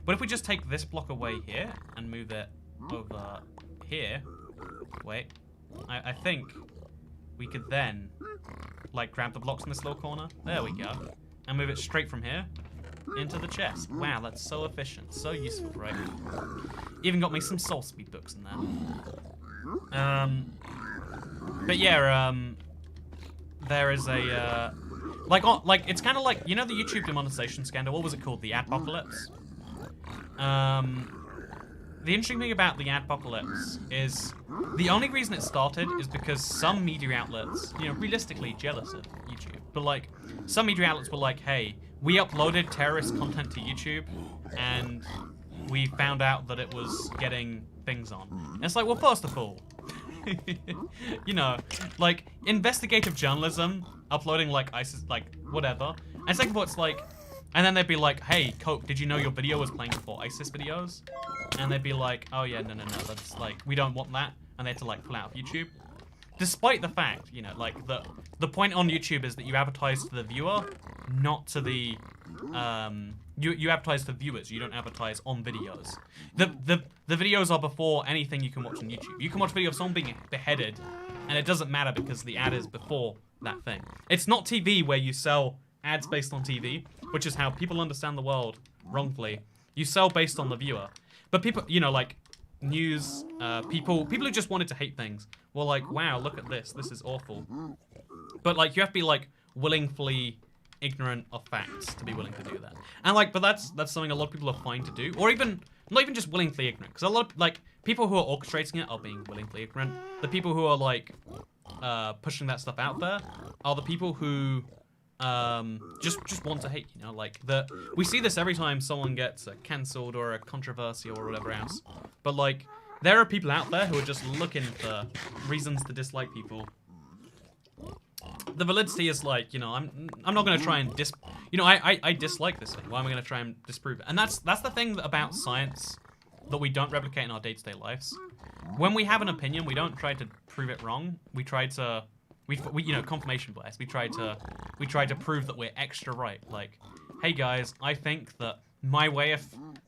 But if we just take this block away here and move it over here, wait, I think we could then, like, grab the blocks in this little corner. There we go. And move it straight from here into the chest. Wow, that's so efficient, so useful, right? Even got me some soul speed books in there. But yeah, there is a, like, it's kind of like, you know the YouTube demonetization scandal? What was it called? The Adpocalypse? The interesting thing about the Adpocalypse is the only reason it started is because some media outlets, you know, realistically jealous of YouTube, but like, some media outlets were like, hey, we uploaded terrorist content to YouTube and we found out that it was getting things on. And it's like, well, first of all, you know, like, investigative journalism, uploading, like, ISIS, like, whatever. And second of all, it's like, and then they'd be like, hey, Coke, did you know your video was playing before ISIS videos? And they'd be like, oh yeah, no, that's, like, we don't want that. And they had to, like, pull out of YouTube. despite the fact, you know, like the point on YouTube is that you advertise to the viewer, not to the you advertise to viewers. You don't advertise on videos. The videos are before anything you can watch on YouTube. You can watch a video of someone being beheaded, and it doesn't matter because the ad is before that thing. It's not TV where you sell ads based on TV, which is how people understand the world wrongfully. You sell based on the viewer. But people, you know, like news, people who just wanted to hate things were like, wow, look at this. This is awful. But like, you have to be like willingly ignorant of facts to be willing to do that. And like, but that's something a lot of people are fine to do, or even not even just willingly ignorant, because a lot of like people who are orchestrating it are being willingly ignorant. The people who are like pushing that stuff out there are the people who just want to hate, you know, like we see this every time someone gets cancelled or a controversy or whatever else. But like, there are people out there who are just looking for reasons to dislike people. The validity is like, you know, I'm not gonna try and I dislike this thing. Why am I gonna try and disprove it? And that's the thing about science that we don't replicate in our day-to-day lives. When we have an opinion, we don't try to prove it wrong. We try to you know, confirmation bias. We try to prove that we're extra right. Like, hey guys, I think that my way of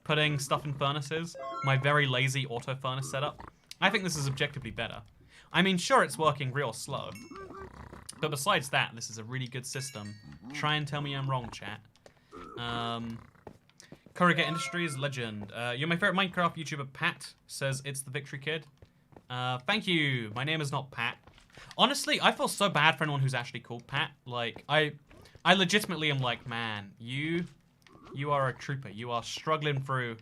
putting stuff in furnaces, my very lazy auto furnace setup, I think this is objectively better. I mean, sure, it's working real slow. But besides that, this is a really good system. Try and tell me I'm wrong, chat. Corrugate Industries legend. You're my favorite Minecraft YouTuber, Pat, says it's the Victory Kid. Thank you. My name is not Pat. Honestly, I feel so bad for anyone who's actually called Pat. Like, I legitimately am like, man, you are a trooper. You are struggling through,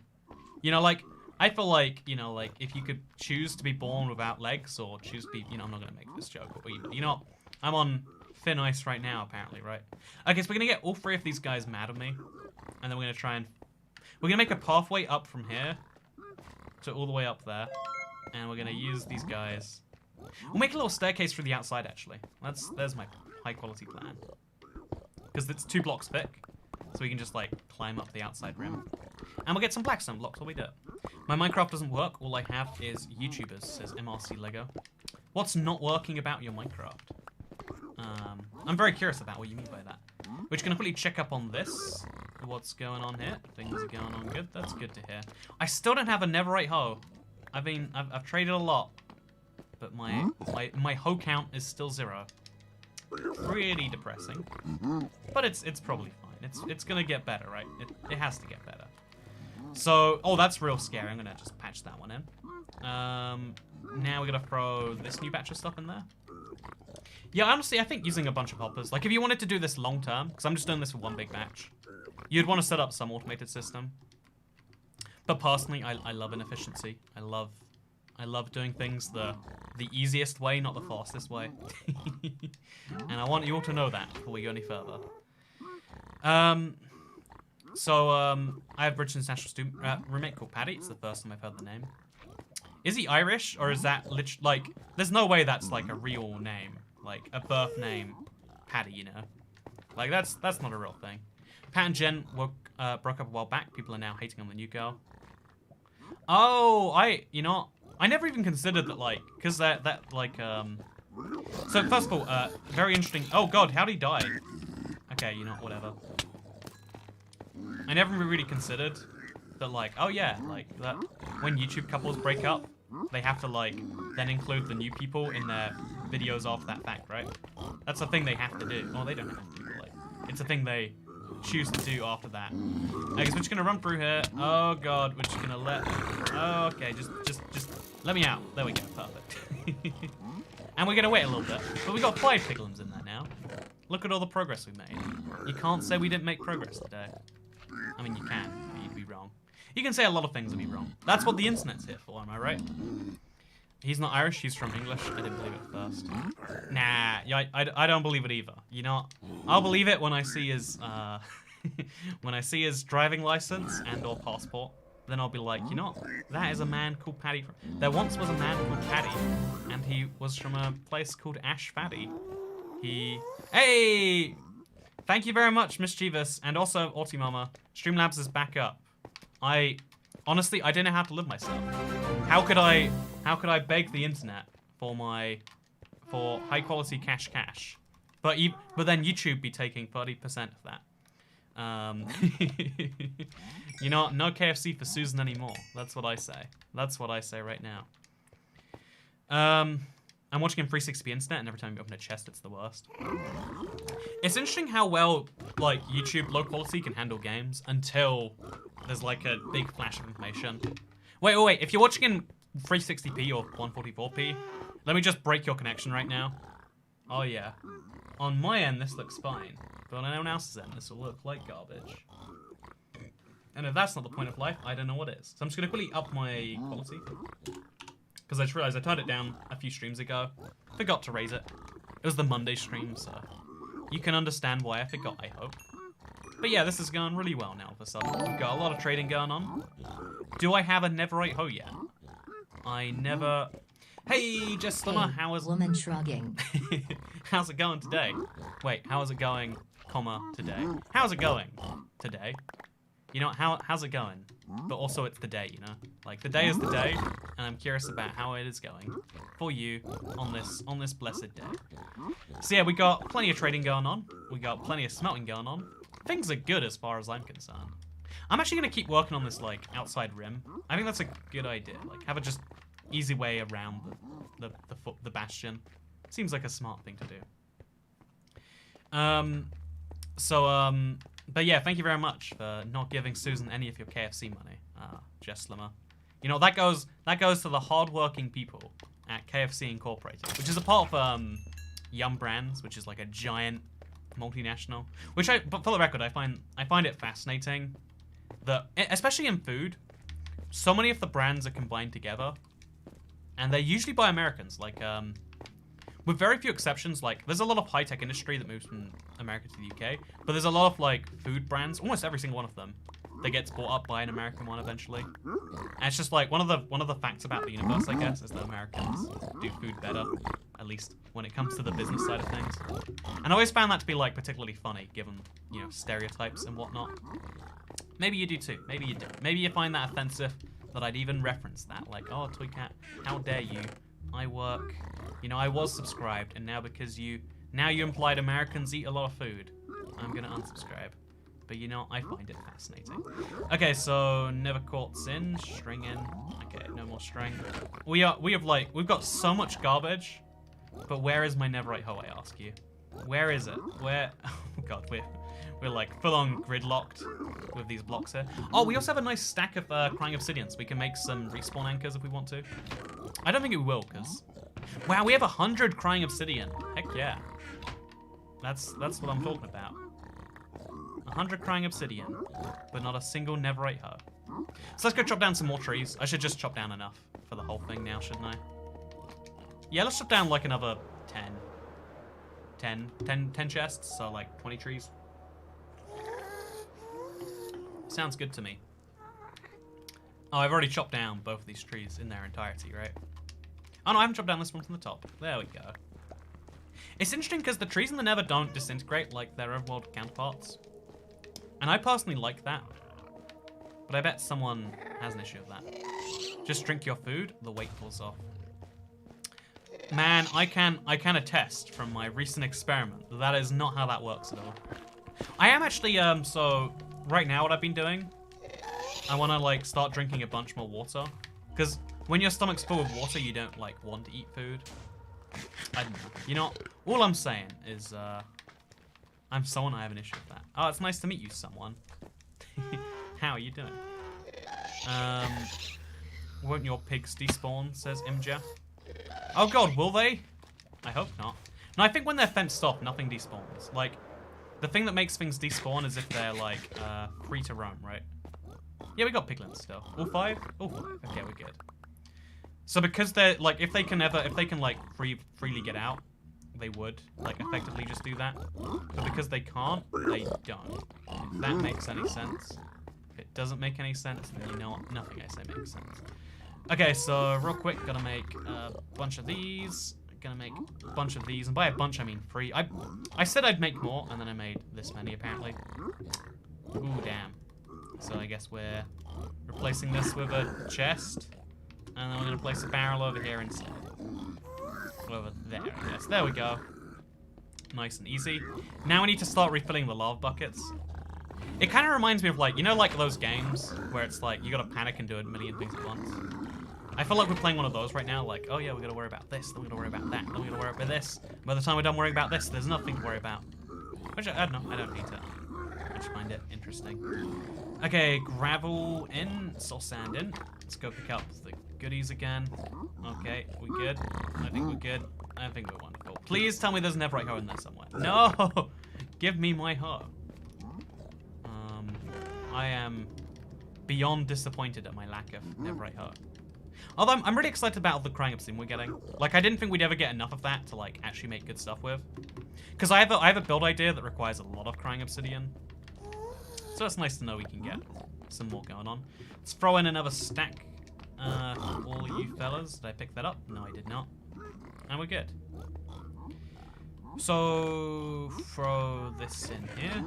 you know, like, I feel like, you know, like, if you could choose to be born without legs or choose to be, you know, I'm not going to make this joke, but you know, I'm on thin ice right now, apparently, right? Okay, so we're going to get all three of these guys mad at me. And then we're going to try and... We're going to make a pathway up from here to all the way up there. And we're going to use these guys. We'll make a little staircase through the outside, actually. There's my high-quality plan. Because it's 2 blocks thick. So we can just, like, climb up the outside rim. And we'll get some blackstone blocks while we do it. My Minecraft doesn't work. All I have is YouTubers, says MRC Lego. What's not working about your Minecraft? I'm very curious about what you mean by that. We're just going to quickly check up on this. What's going on here? Things are going on good. That's good to hear. I still don't have a Netherite hoe. I've traded a lot. But my hoe count is still 0. Pretty depressing. But it's probably fine. It's going to get better, right? It has to get better. So, oh, that's real scary. I'm going to just patch that one in. Now we're going to throw this new batch of stuff in there. Yeah, honestly, I think using a bunch of hoppers, like if you wanted to do this long term, because I'm just doing this for one big batch, you'd want to set up some automated system. But personally, I love inefficiency. I love doing things the easiest way, not the fastest way. And I want you all to know that before we go any further. So I have a British international student roommate called Paddy. It's the first time I've heard the name. Is he Irish, or is that literally, like, there's no way that's like a real name, like a birth name, Paddy, you know? Like that's not a real thing. Pat and Jen broke up a while back. People are now hating on the new girl. Oh, you know, I never even considered that, like, because that like So first of all, very interesting. Oh God, how'd he die? Okay, you know, whatever. I never really considered that, like, oh yeah, like that when YouTube couples break up, they have to like then include the new people in their videos after that fact, right? That's a thing they have to do. Oh, they don't have to, but like, it's a thing they choose to do after that. I guess we're just gonna run through here. Oh God, we're just gonna let. Oh, okay, just let me out. There we go, perfect. And we're gonna wait a little bit, but we got 5 piglins in there now. Look at all the progress we made. You can't say we didn't make progress today. I mean, you can, but you'd be wrong. You can say a lot of things and be wrong. That's what the internet's here for, am I right? He's not Irish, he's from English. I didn't believe it at first. Nah, yeah, I don't believe it either. You know, I'll believe it when I see his when I see his driving license and or passport. Then I'll be like, you know, that is a man called Paddy. There once was a man called Paddy, and he was from a place called Ash Faddy. Hey! Thank you very much, Mischievous, and also Autimama. Streamlabs is back up. Honestly, I don't know how to live myself. How could I beg the internet for for high quality cash. But then YouTube be taking 30% of that. You know, no KFC for Susan anymore. That's what I say. That's what I say right now. I'm watching in 360p internet, and every time you open a chest, it's the worst. It's interesting how well, like, YouTube low quality can handle games until there's, like, a big flash of information. Wait. If you're watching in 360p or 144p, let me just break your connection right now. Oh, yeah. On my end, this looks fine. But on anyone else's end, this will look like garbage. And if that's not the point of life, I don't know what is. So I'm just going to quickly up my quality. Because I just realized I turned it down a few streams ago. Forgot to raise it. It was the Monday stream, so you can understand why I forgot, I hope. But yeah, this is going really well now all of a sudden. We've got a lot of trading going on. Do I have a Netherite hoe yet? I never... Hey, Jess Slimmer, Hey, how is... woman shrugging. How's it going today? Wait, how is it going, today? How's it going today? You know, how's it going? But also it's the day, you know? Like, the day is the day, and I'm curious about how it is going for you on this blessed day. So yeah, we got plenty of trading going on. We got plenty of smelting going on. Things are good as far as I'm concerned. I'm actually going to keep working on this, like, outside rim. I think that's a good idea. Like, have a just easy way around the bastion. Seems like a smart thing to do. But yeah, thank you very much for not giving Susan any of your KFC money, Jess Slimmer. You know, that goes to the hardworking people at KFC Incorporated, which is a part of Yum Brands, which is like a giant multinational. But for the record, I find it fascinating that, especially in food, so many of the brands are combined together, and they're usually by Americans. Like, with very few exceptions, like, there's a lot of high-tech industry that moves from America to the UK, but there's a lot of, like, food brands, almost every single one of them, that gets bought up by an American one eventually. And it's just, like, one of the facts about the universe, I guess, is that Americans do food better, at least when it comes to the business side of things. And I always found that to be, like, particularly funny, given, you know, stereotypes and whatnot. Maybe you do too. Maybe you don't. Maybe you find that offensive that I'd even reference that. Like, oh, Toy Cat, how dare you? I work... You know, I was subscribed, and now because you implied Americans eat a lot of food, I'm gonna unsubscribe. But you know, I find it fascinating. Okay, so never caught sin, string in. Okay, no more string. We've got so much garbage, but where is my Netherite hoe, I ask you? Where is it? Where? Oh god, we're like full on gridlocked with these blocks here. Oh, we also have a nice stack of crying obsidian, so we can make some respawn anchors if we want to. I don't think we will, because... Wow, we have 100 crying obsidian. Heck yeah. That's what I'm talking about. 100 crying obsidian, but not a single Netherite hoe. So let's go chop down some more trees. I should just chop down enough for the whole thing now, shouldn't I? Yeah, let's chop down like another 10 chests, so like 20 trees. Sounds good to me. Oh, I've already chopped down both of these trees in their entirety, right? Oh no, I haven't chopped down this one from the top. There we go. It's interesting because the trees in the Nether don't disintegrate like their overworld counterparts. And I personally like that. But I bet someone has an issue with that. Just drink your food, the weight falls off. Man, I can attest from my recent experiment that is not how that works at all. I am actually, so right now what I've been doing, I want to like start drinking a bunch more water. Because when your stomach's full of water, you don't, like, want to eat food. I don't know. You know, all I'm saying is, I'm someone, I have an issue with that. Oh, it's nice to meet you, someone. How are you doing? Won't your pigs despawn, says Imja. Oh god, will they? I hope not. No, I think when they're fenced off, nothing despawns. Like, the thing that makes things despawn is if they're, like, free to roam, right? Yeah, we got piglins still. All 5? All 5. Okay, we're good. So because they're, like, if they can like, freely get out, they would, like, effectively just do that. But because they can't, they don't. If that makes any sense. If it doesn't make any sense, then you know what? Nothing I say makes sense. Okay, so real quick, gotta make a bunch of these. Gonna make a bunch of these. And by a bunch, I mean 3. I said I'd make more, and then I made this many, apparently. Ooh, damn. So I guess we're replacing this with a chest. And then we're going to place a barrel over here instead. over there, I guess. There we go. Nice and easy. Now we need to start refilling the lava buckets. It kind of reminds me of, like, you know, like those games where it's like you gotta panic and do a million things at once. I feel like we're playing one of those right now. Like, oh yeah, we gotta worry about this, then we gotta worry about that, then we gotta worry about this. By the time we're done worrying about this, there's nothing to worry about. Which I don't know. I don't need to. I just find it interesting. Okay, gravel in, soul sand in. Let's go pick up the goodies again. Okay, we good? I think we're good. I think we're wonderful. Please tell me there's a netherite hoe in there somewhere. No! Give me my hoe. I am beyond disappointed at my lack of netherite hoe. Although I'm really excited about the crying obsidian we're getting. Like, I didn't think we'd ever get enough of that to, like, actually make good stuff with. Because I have a build idea that requires a lot of crying obsidian. So it's nice to know we can get some more going on. Let's throw in another stack for all you fellas. Did I pick that up? No, I did not. And we're good. So, throw this in here.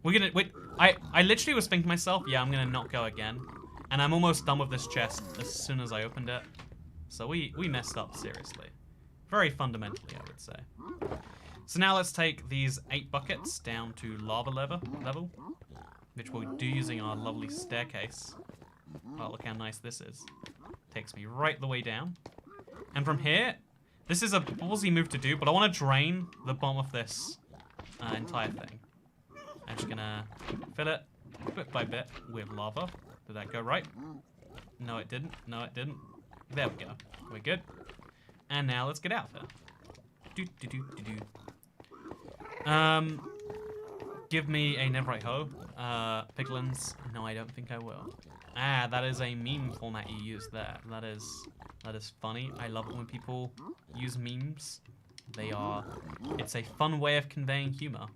We're gonna, wait, I literally was thinking to myself, yeah, I'm gonna not go again. And I'm almost done with this chest as soon as I opened it. So we messed up, seriously. Very fundamentally, I would say. So now let's take these 8 buckets down to lava level, which we'll do using our lovely staircase. Oh, look how nice this is. Takes me right the way down. And from here, this is a ballsy move to do, but I want to drain the bottom of this entire thing. I'm just gonna fill it bit by bit with lava. Did that go right? No, it didn't. No, it didn't. There we go. We're good. And now let's get out of here. Give me a netherite hoe. Piglins. No, I don't think I will. Ah, that is a meme format you use there. That is funny. I love it when people use memes. It's a fun way of conveying humor.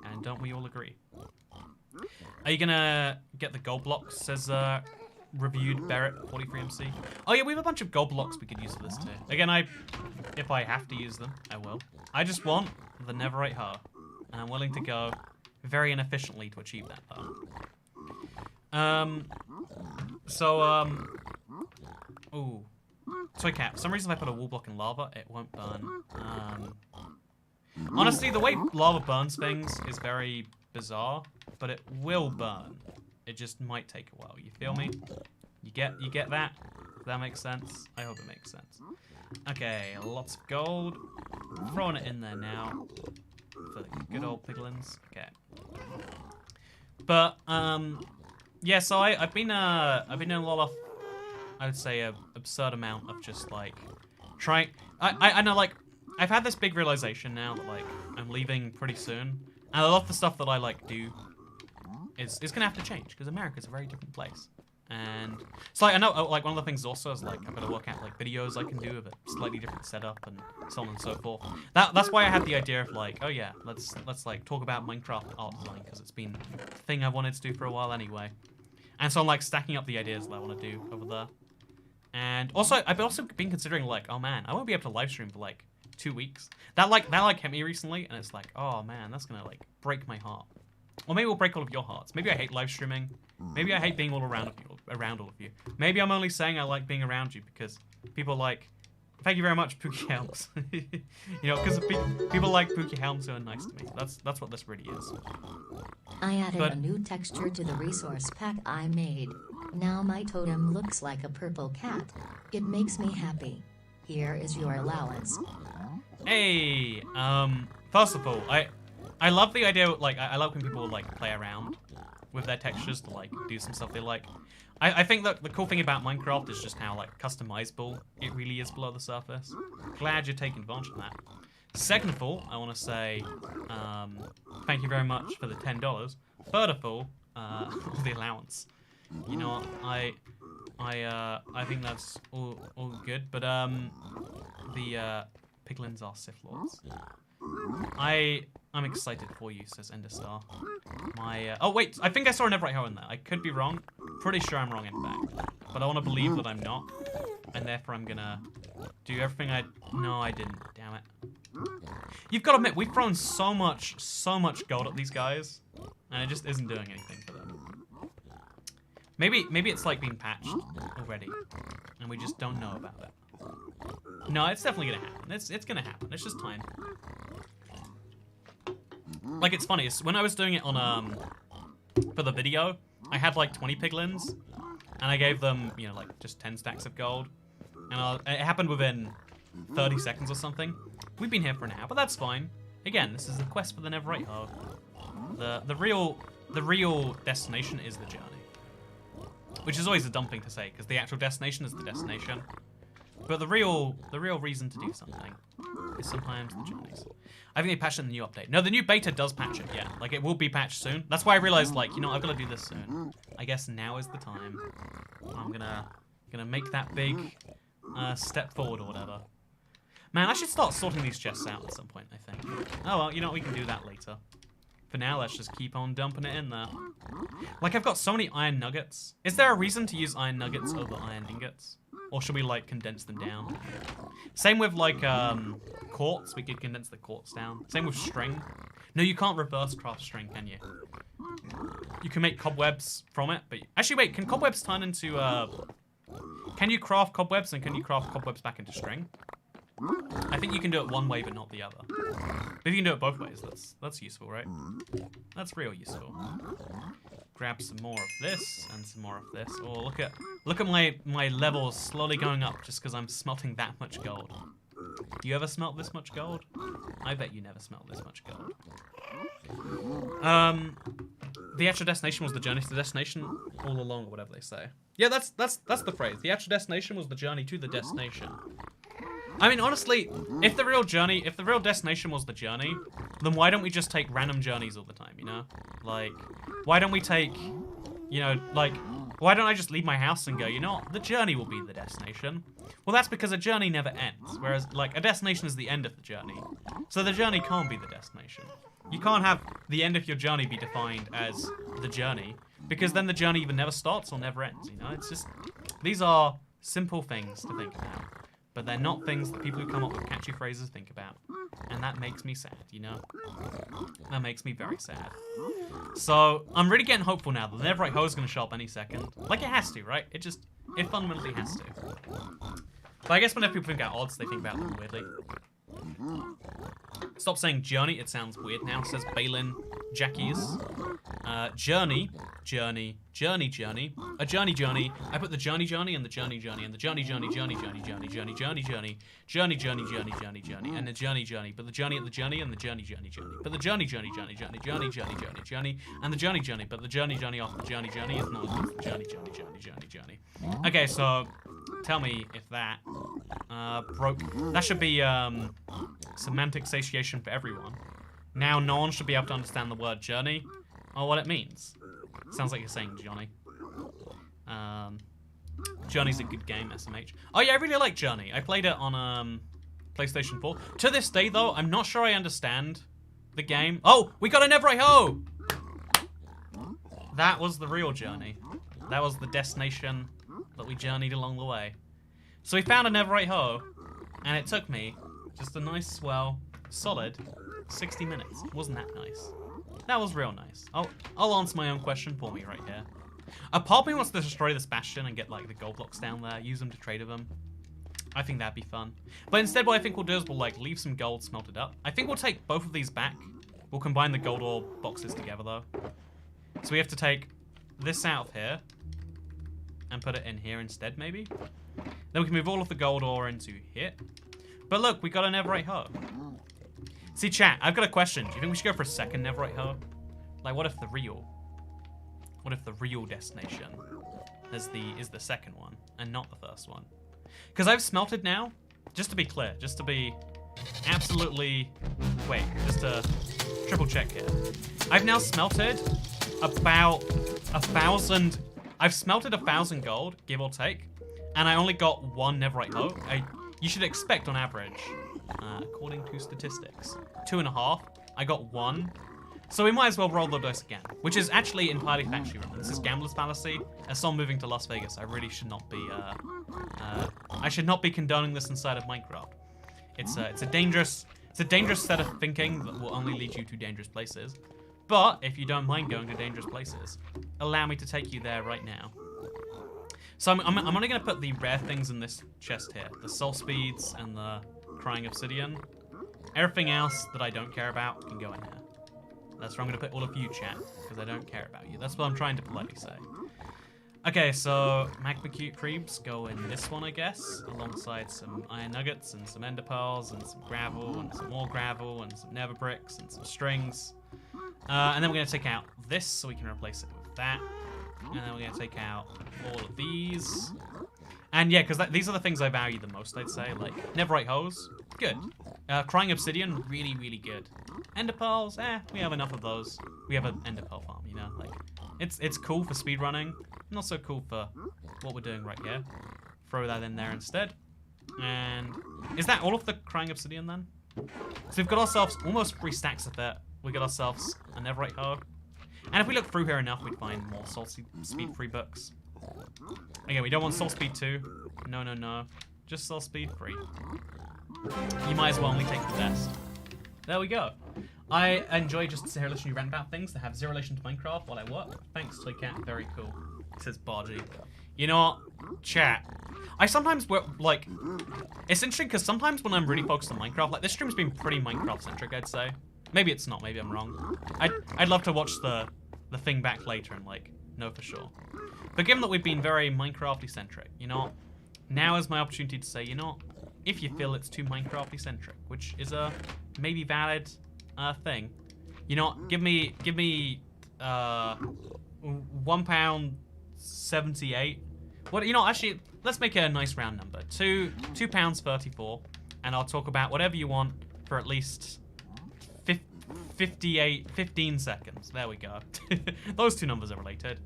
And don't we all agree? Are you gonna get the gold blocks, says reviewed Barrett 43MC? Oh yeah, we have a bunch of gold blocks we could use for this too. Again, if I have to use them, I will. I just want the netherite hoe, and I'm willing to go very inefficiently to achieve that though. Ooh. Toy cat, for some reason if I put a wall block in lava, it won't burn. Honestly, the way lava burns things is very bizarre, but it will burn. It just might take a while. You feel me? You get that? Does that make sense? I hope it makes sense. Okay, lots of gold. Throwing it in there now for the good old piglins. Okay. But yeah. So I've been doing a lot of, I would say, a absurd amount of just like trying. I know, like, I've had this big realization now that, like, I'm leaving pretty soon. And a lot of the stuff that I, like, do is going to have to change, because America's a very different place. And so, like, I know, like, one of the things also is, like, I've got to work out, like, videos I can do with a slightly different setup and so on and so forth. That's why I had the idea of, like, oh, yeah, let's like, talk about Minecraft art design, because it's been a thing I wanted to do for a while anyway. And so I'm, like, stacking up the ideas that I want to do over there. And also, I've also been considering, like, oh, man, I won't be able to live stream for, like, 2 weeks. That hit me recently, and it's like, oh man, that's gonna like break my heart. Or maybe it'll break all of your hearts. Maybe I hate live streaming. Maybe I hate being all around all of you. Maybe I'm only saying I like being around you because people like, thank you very much, Pookie Helms. You know, because people like Pookie Helms who are nice to me. That's what this really is. I added a new texture to the resource pack I made. Now my totem looks like a purple cat. It makes me happy. Here is your allowance. Hey, first of all, I love the idea, like, I love when people, like, play around with their textures to, like, do some stuff they like. I think that the cool thing about Minecraft is just how, like, customizable it really is below the surface. Glad you're taking advantage of that. Second of all, I want to say, thank you very much for the $10. Third of all, the allowance. You know what, I think that's all good, but, the, piglins are Sith Lords. I'm excited for you, says Enderstar. Oh wait, I think I saw a netherite hoe in there. I could be wrong. Pretty sure I'm wrong in fact. But I want to believe that I'm not. And therefore I'm gonna do everything no, I didn't, damn it. You've got to admit, we've thrown so much gold at these guys, and it just isn't doing anything for them. Maybe it's like being patched already, and we just don't know about it. No, it's definitely gonna happen. It's gonna happen. It's just time. Like, it's funny. When I was doing it on for the video, I had like 20 piglins, and I gave them, you know, like just 10 stacks of gold, and it happened within 30 seconds or something. We've been here for an hour, but that's fine. Again, this is the quest for the Netherite hoe. The real destination is the journey, which is always a dumb thing to say because the actual destination is the destination. But the real reason to do something is sometimes the journeys. I think they patched it in the new update. No, the new beta does patch it, yeah. Like, it will be patched soon. That's why I realized, like, you know, I've got to do this soon. I guess now is the time. I'm gonna make that big step forward or whatever. Man, I should start sorting these chests out at some point, I think. Oh, well, you know what? We can do that later. For now, let's just keep on dumping it in there. Like, I've got so many iron nuggets. Is there a reason to use iron nuggets over iron ingots? Or should we, like, condense them down? Same with, like, quartz. We could condense the quartz down. Same with string. No, you can't reverse craft string, can you? You can make cobwebs from it, but... Actually, wait, can cobwebs turn into, Can you craft cobwebs, and can you craft cobwebs back into string? I think you can do it one way, but not the other. But if you can do it both ways, that's useful, right? That's real useful. Grab some more of this and some more of this. Oh, look at my levels slowly going up just because I'm smelting that much gold. Do you ever smelt this much gold? I bet you never smelt this much gold. The actual destination was the journey to the destination all along, or whatever they say. Yeah, that's the phrase. The actual destination was the journey to the destination. I mean, honestly, if the real destination was the journey, then why don't we just take random journeys all the time, you know? Like, why don't we take, you know, like, why don't I just leave my house and go, you know what, the journey will be the destination? Well, that's because a journey never ends, whereas, like, a destination is the end of the journey. So the journey can't be the destination. You can't have the end of your journey be defined as the journey, because then the journey either never starts or never ends, you know? It's just, these are simple things to think about. But they're not things that people who come up with catchy phrases think about. And that makes me sad, you know? That makes me very sad. So, I'm really getting hopeful now that the Netherite hoe is going to show up any second. Like it has to, right? It fundamentally has to. But I guess whenever people think about odds, they think about them weirdly. Stop saying journey, it sounds weird now. It says Balin Jackies. Journey. A journey. A journey. I put the journey and the journey and the journey. And the journey, and the journey. But the journey and the journey and the journey. But the journey, and the journey. But the journey off the journey is not the journey. Okay, so tell me if that broke. That should be semantic satiation for everyone. Now no one should be able to understand the word journey or what it means. Sounds like you're saying Johnny. Journey's a good game, SMH. Oh yeah, I really like Journey. I played it on PlayStation 4. To this day though, I'm not sure I understand the game. Oh, we got a Netherite hoe! That was the real journey. That was the destination that we journeyed along the way. So we found a Netherite hoe, and it took me just a nice, swell, solid 60 minutes. Wasn't that nice? That was real nice. I'll answer my own question for me right here. A part of me wants to destroy this bastion and get like the gold blocks down there, use them to trade with them. I think that'd be fun. But instead what I think we'll do is we'll like leave some gold smelted up. I think we'll take both of these back. We'll combine the gold ore boxes together though. So we have to take this out of here and put it in here instead maybe. Then we can move all of the gold ore into here. But look, we got a Netherite hoe. See, chat, I've got a question. Do you think we should go for a second Netherite hoe? Like, what if the real destination is the second one and not the first one? Because I've smelted now, just to be clear, just to be absolutely, wait, just to triple check here. I've now smelted about 1,000, I've smelted 1,000 gold, give or take, and I only got one Netherite hoe. You should expect on average, according to statistics, 2.5. I got 1. So we might as well roll the dice again, which is actually entirely factually wrong. This is gambler's fallacy. As someone moving to Las Vegas, I really should not be, I should not be condoning this inside of Minecraft. It's a dangerous set of thinking that will only lead you to dangerous places. But if you don't mind going to dangerous places, allow me to take you there right now. So I'm only going to put the rare things in this chest here. The soul speeds and the crying obsidian. Everything else that I don't care about can go in here. That's where I'm going to put all of you, chat, because I don't care about you. That's what I'm trying to politely say. Okay, so magma creeps go in this one, I guess, alongside some iron nuggets and some ender pearls and some gravel and some more gravel and some nether bricks and some strings. And then we're going to take out this so we can replace it with that. And then we're going to take out all of these. And yeah, because these are the things I value the most, I'd say. Like, netherite hose, good. Crying obsidian, really, really good. Ender pearls, we have enough of those. We have an ender pearl farm, you know? Like, it's cool for speedrunning. Not so cool for what we're doing right here. Throw that in there instead. And is that all of the crying obsidian then? So we've got ourselves almost 3 stacks of it. We got ourselves a netherite hoe. And if we look through here enough, we'd find more soul speed 3 books. Again, we don't want soul speed 2. No, no, no. Just soul speed 3. You might as well only take the best. There we go. I enjoy just to hear listening to rant about things that have 0 relation to Minecraft while I work. Thanks, Toy Cat. Very cool. Says Bargy. You know what? Chat. I sometimes work, like, it's interesting because sometimes when I'm really focused on Minecraft, like, this stream's been pretty Minecraft-centric, I'd say. Maybe it's not, maybe I'm wrong. I'd love to watch the thing back later and, like, know for sure. But given that we've been very Minecrafty-centric, you know, now is my opportunity to say, you know, if you feel it's too Minecrafty-centric, which is a maybe valid thing, you know, give me £1.78. What, you know, actually, let's make it a nice round number. £2.34, and I'll talk about whatever you want for at least 15 seconds. There we go. Those two numbers are related.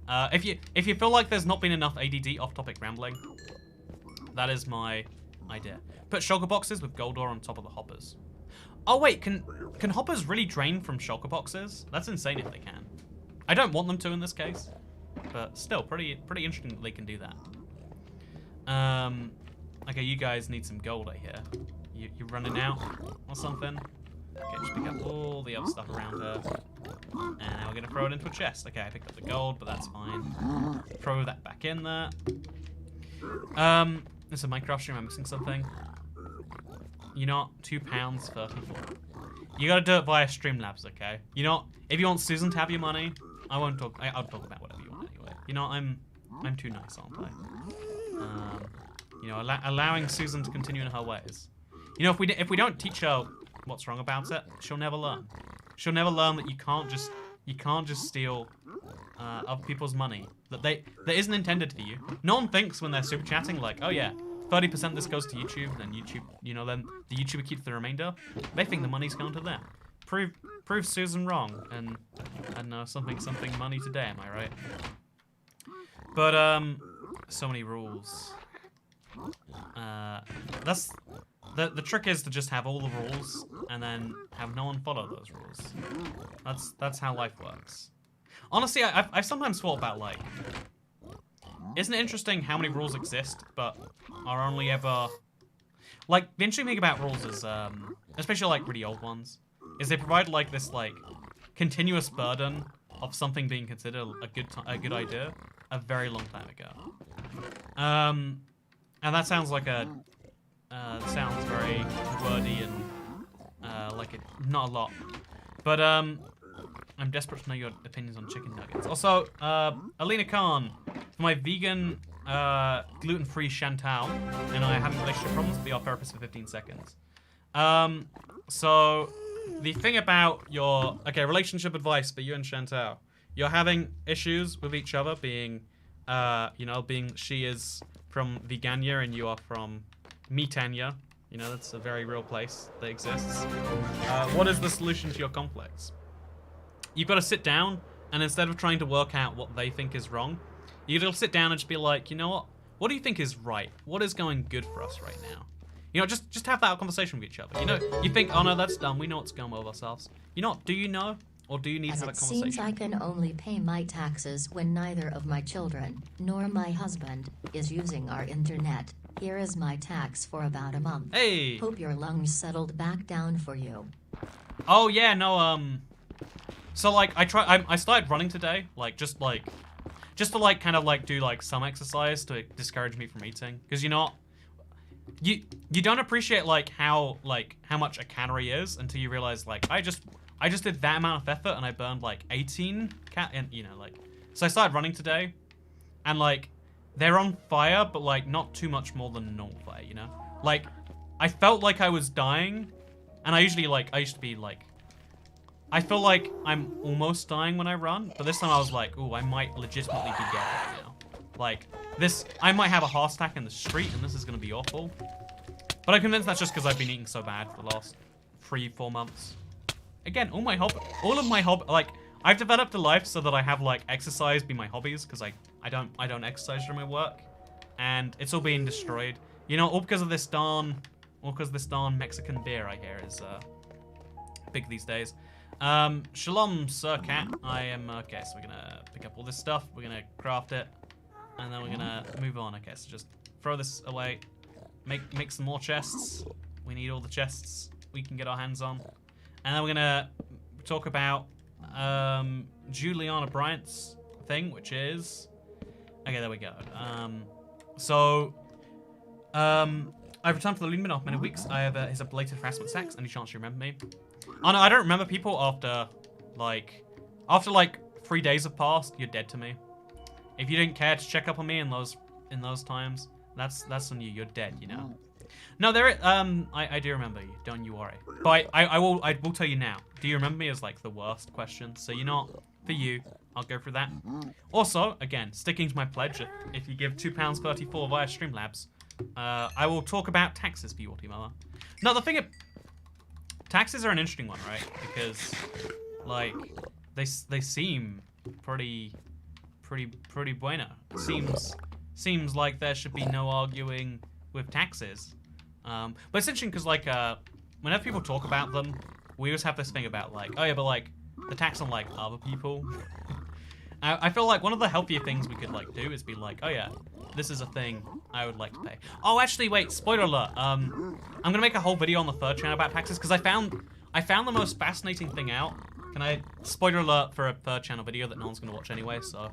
If you feel like there's not been enough ADD off-topic rambling, that is my idea. Put shulker boxes with gold ore on top of the hoppers. Oh wait, can hoppers really drain from shulker boxes? That's insane if they can. I don't want them to in this case, but still pretty interesting that they can do that. Okay, you guys need some gold, I hear. You running out or something? Okay, just pick up all the other stuff around her. And now we're gonna throw it into a chest. Okay, I picked up the gold, but that's fine. Throw that back in there. This is a Minecraft stream, I'm missing something. You know what? £2.34. You gotta do it via Streamlabs, okay? You know, if you want Susan to have your money, I'll talk about whatever you want anyway. You know, I'm too nice, aren't I? You know, allowing Susan to continue in her ways. You know, if we don't teach her what's wrong about it, she'll never learn. She'll never learn that you can't just steal other people's money that isn't intended for you. No one thinks when they're super chatting like, oh yeah, 30% this goes to YouTube, then YouTube, you know, then the YouTuber keeps the remainder. They think the money's gone to them. Prove Susan wrong, and I don't know, something money today, am I right? But so many rules. That's the trick is to just have all the rules and then have no one follow those rules. That's how life works. Honestly, I've sometimes thought about, like, isn't it interesting how many rules exist but are only ever, like, the interesting thing about rules is especially like really old ones, is they provide like this like continuous burden of something being considered a good idea a very long time ago. And that sounds like sounds very wordy and like not a lot. But I'm desperate to know your opinions on chicken nuggets. Also, Alina Khan, for my vegan gluten-free Chantal, and I having relationship problems, be our therapist for 15 seconds. So the thing about your relationship advice for you and Chantal, you're having issues with each other, being you know, being she is from Vegania and you are from Metania. You know, that's a very real place that exists. What is the solution to your conflicts? You've got to sit down, and instead of trying to work out what they think is wrong, you got to sit down and just be like, you know what? What do you think is right? What is going good for us right now? You know, just have that conversation with each other. You know, you think, oh no, that's dumb. We know what's going on with ourselves. You know, do you know? Or do you need to have a conversation? It seems I can only pay my taxes when neither of my children, nor my husband, is using our internet. Here is my tax for about a month. Hey! Hope your lungs settled back down for you. Oh yeah, no, so like I started running today, like just like just to like kind of like do like some exercise to discourage me from eating, because you don't appreciate like how much a calorie is until you realize like I just did that amount of effort and I burned like 18 and like, so I started running today, and like they're on fire, but like not too much more than normal fire, like I felt like I was dying, and I used to be like, I feel like I'm almost dying when I run, but this time I was like, ooh, I might legitimately be dead right now. Like, I might have a heart attack in the street, and this is gonna be awful. But I'm convinced that's just because I've been eating so bad for the last 3-4 months. Again, all of my hobby, like, I've developed a life so that I have like exercise be my hobbies, because I don't exercise during my work, and it's all being destroyed. All because of this darn Mexican beer I hear is big these days. Shalom, Sir Cat. I am okay. So we're gonna pick up all this stuff. We're gonna craft it, and then we're gonna move on. Okay, so just throw this away. Make some more chests. We need all the chests we can get our hands on, and then we're gonna talk about Juliana Bryant's thing, which is okay. There we go. I've returned from the Lumen after many weeks. I have his belated harassment sex. Any chance you remember me? Oh no, I don't remember people after like 3 days have passed. You're dead to me. If you didn't care to check up on me in those times, that's on you. You're dead. No, I do remember you. Don't you worry. But I will tell you now. Do you remember me is like the worst question. So for you, I'll go through that. Also, again, sticking to my pledge, if you give £2.34 via Streamlabs, I will talk about taxes for you, Ultimilla. No, the thing taxes are an interesting one, right? Because like they seem pretty bueno. Seems like there should be no arguing with taxes. But it's interesting because like whenever people talk about them, we always have this thing about like, oh yeah, but like the tax on like other people. I feel like one of the healthier things we could like do is be like, oh yeah, this is a thing I would like to pay. Oh, actually, wait, spoiler alert. I'm gonna make a whole video on the third channel about taxes because I found the most fascinating thing out. Can I spoiler alert for a third channel video that no one's gonna watch anyway? So,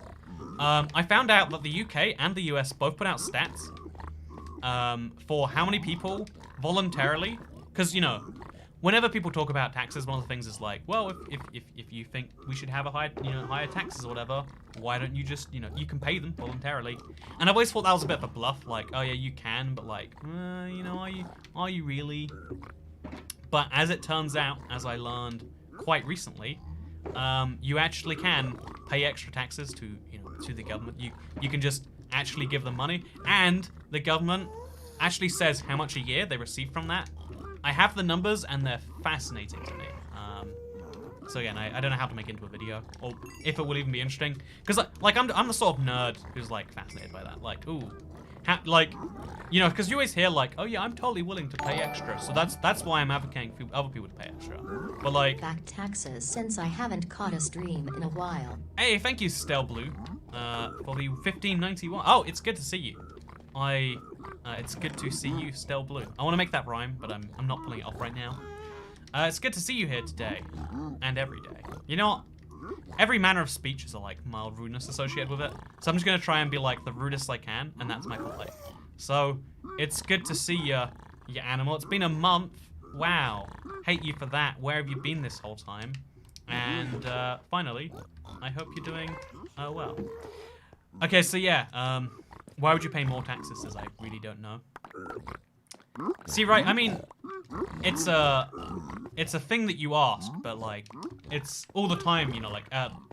I found out that the UK and the US both put out stats for how many people voluntarily, because whenever people talk about taxes, one of the things is like, well, if you think we should have a higher taxes or whatever, why don't you just, you can pay them voluntarily. And I've always thought that was a bit of a bluff, like, oh yeah, you can, but like, are you really? But as it turns out, as I learned quite recently, you actually can pay extra taxes to the government. You can just actually give them money, and the government actually says how much a year they receive from that. I have the numbers, and they're fascinating to me. So again, I don't know how to make it into a video, or if it will even be interesting, because like I'm the sort of nerd who's like fascinated by that. Like, ooh, because you always hear like, oh yeah, I'm totally willing to pay extra. So that's why I'm advocating for other people to pay extra. But like, back taxes since I haven't caught a stream in a while. Hey, thank you, Stell Blue, for the 1591. Oh, it's good to see you. It's good to see you, Stell Blue. I want to make that rhyme, but I'm not pulling it off right now. It's good to see you here today, and every day. You know what? Every manner of speech is a like mild rudeness associated with it. So I'm just gonna try and be like the rudest I can, and that's my complaint. So it's good to see you, you animal. It's been a month. Wow. Hate you for that. Where have you been this whole time? And finally, I hope you're doing well. Okay, so yeah. Why would you pay more taxes? As I really don't know. See, right? I mean, it's a thing that you ask, but like, it's all the time. Like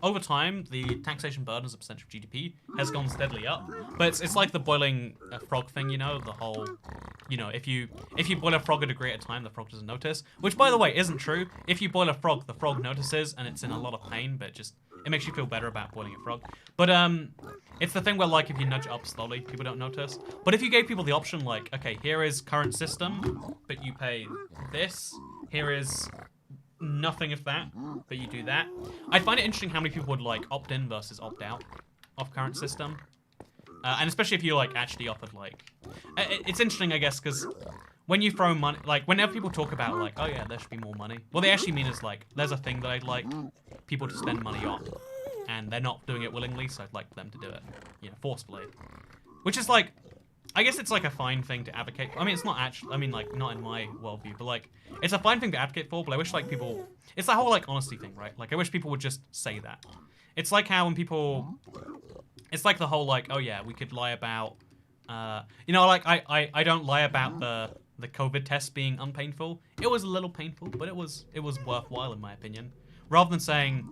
over time, the taxation burden as a percentage of GDP has gone steadily up. But it's like the boiling frog thing. The whole, if you boil a frog at a greater time, the frog doesn't notice. Which, by the way, isn't true. If you boil a frog, the frog notices, and it's in a lot of pain, but it makes you feel better about boiling a frog. But it's the thing where like if you nudge it up slowly, people don't notice. But if you gave people the option like, okay, here is current system, but you pay this. Here is nothing of that, but you do that. I find it interesting how many people would like opt in versus opt out of current system. And especially if you like actually offered like, it's interesting I guess because when you throw money, like whenever people talk about like, oh yeah, there should be more money. What they actually mean is like, there's a thing that I'd like people to spend money on. and they're not doing it willingly, so I'd like them to do it, you know, forcefully. Which is like, I guess it's like a fine thing to advocate for. I mean, it's not actually, I mean, like, not in my worldview, but like, it's a fine thing to advocate for, but I wish like people, it's that whole like honesty thing, right? Like, I wish people would just say that. It's like how when people, it's like the whole like, oh yeah, we could lie about, you know, like I don't lie about the COVID test being unpainful. It was a little painful, but it was worthwhile in my opinion. Rather than saying,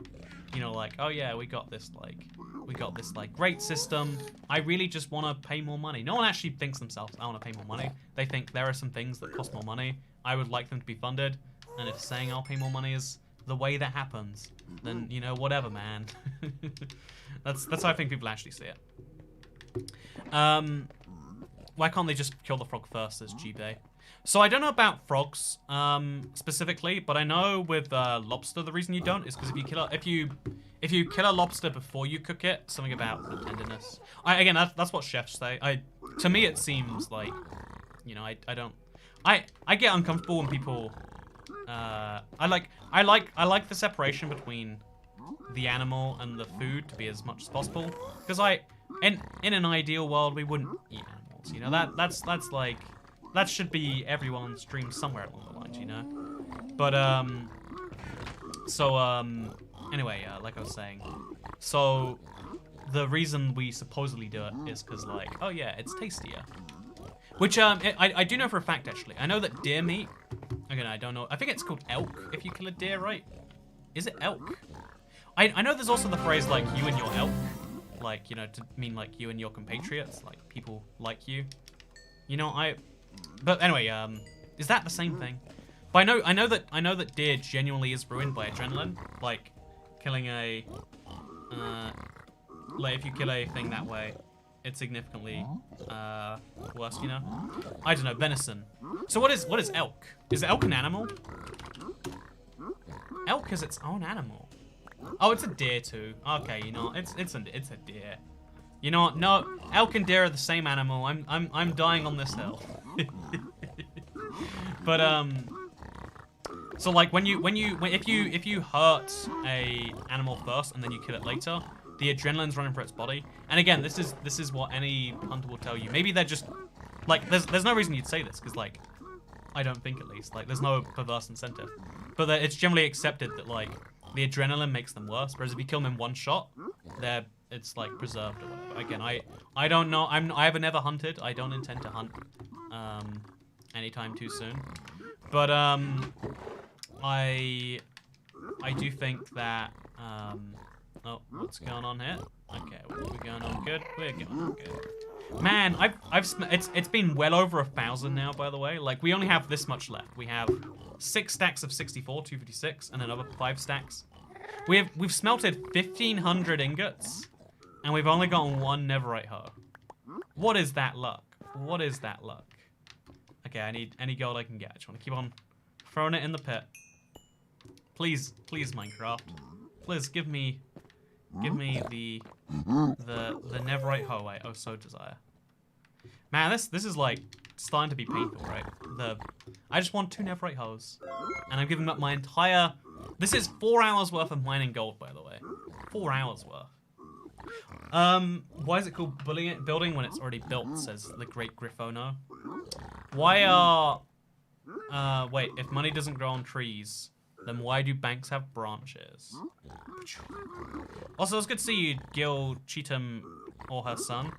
you know, like, oh yeah, we got this like great system. I really just want to pay more money. No one actually thinks themselves, I want to pay more money. They think there are some things that cost more money. I would like them to be funded. And if saying I'll pay more money is the way that happens, then, you know, whatever, man. That's how I think people actually see it. Why can't they just kill the frog first as G-Bay? So I don't know about frogs specifically, but I know with lobster the reason you don't is because if you kill a lobster before you cook it, something about the tenderness. Again, that's what chefs say. To me it seems like, you know, I get uncomfortable when people. I like the separation between the animal and the food to be as much as possible, because in an ideal world we wouldn't eat animals. You know, that's like. That should be everyone's dream somewhere along the lines, you know? But, anyway, like I was saying, so the reason we supposedly do it is because, like, oh yeah, it's tastier. Which, I do know for a fact, actually. I know that deer meat, again, I don't know, I think it's called elk if you kill a deer, right? Is it elk? I know there's also the phrase, like, you and your elk, like, you know, to mean, like, you and your compatriots, like, people like you. You know, But anyway, is that the same thing? But I know that deer genuinely is ruined by adrenaline. Like, killing a, like if you kill a thing that way, it's significantly worse. You know, I don't know, venison. So what is elk? Is elk an animal? Elk is its own animal. Oh, it's a deer too. Okay, you know, it's a deer. You know what? No, elk and deer are the same animal. I'm dying on this hill. But so like if you hurt a animal first and then you kill it later, the adrenaline's running through its body. And again, this is what any hunter will tell you. Maybe they're just like there's no reason you'd say this because like I don't think at least like there's no perverse incentive, but it's generally accepted that like the adrenaline makes them worse. Whereas if you kill them in one shot, it's like preserved or whatever. Again, I don't know. I have never hunted. I don't intend to hunt anytime too soon. But I do think that oh, what's going on here? Okay, we're going on good. We're going on good. Man, it's been well over 1,000 now, by the way. Like we only have this much left. We have 6 stacks of 64, 256, and another 5 stacks. We've smelted 1,500 ingots, and we've only gotten 1 Netherite hoe. What is that luck? What is that luck? Okay, I need any gold I can get. I just want to keep on throwing it in the pit. Please, please, Minecraft. Please give me the Netherite hoe I oh so desire. Man, this is like starting to be painful, right? I just want 2 Netherite hoes, and I'm giving up my entire. This is 4 hours worth of mining gold, by the way. 4 hours worth. Why is it called building when it's already built? Says the great Griffono. Why are wait, if money doesn't grow on trees, then why do banks have branches? Also, it's good to see you, Gil Cheatham or her son.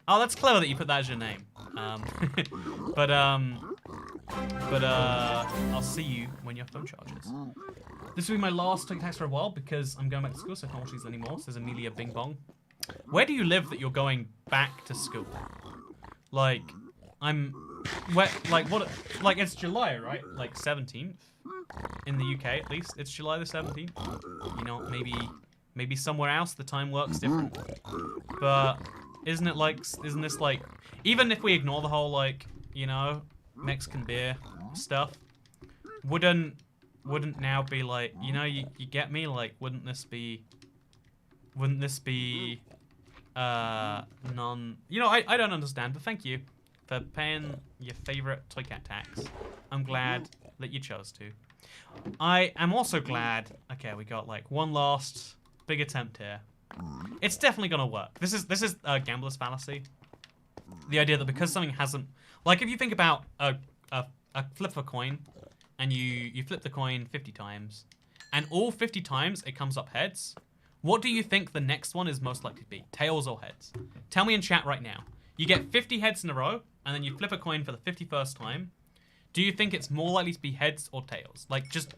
Oh, that's clever that you put that as your name. But I'll see you when your phone charges. This will be my last talk text for a while because I'm going back to school, so I can't watch these anymore. Says Amelia Bing Bong. Where do you live that you're going back to school? Like, like it's July, right? Like 17th in the UK at least. It's July the 17th. You know, maybe somewhere else the time works different. But isn't this like, even if we ignore the whole like, you know, Mexican beer stuff, wouldn't now be like, you know, you get me? Like, wouldn't this be non, you know, I don't understand, but thank you for paying your favorite Toy Cat tax. I'm glad that you chose to. I am also glad, okay, we got like one last big attempt here. It's definitely gonna work. This is a gambler's fallacy. The idea that because something hasn't, like if you think about a flip of a coin, and you flip the coin 50 times, and all 50 times it comes up heads. What do you think the next one is most likely to be? Tails or heads? Tell me in chat right now. You get 50 heads in a row, and then you flip a coin for the 51st time. Do you think it's more likely to be heads or tails? Like, just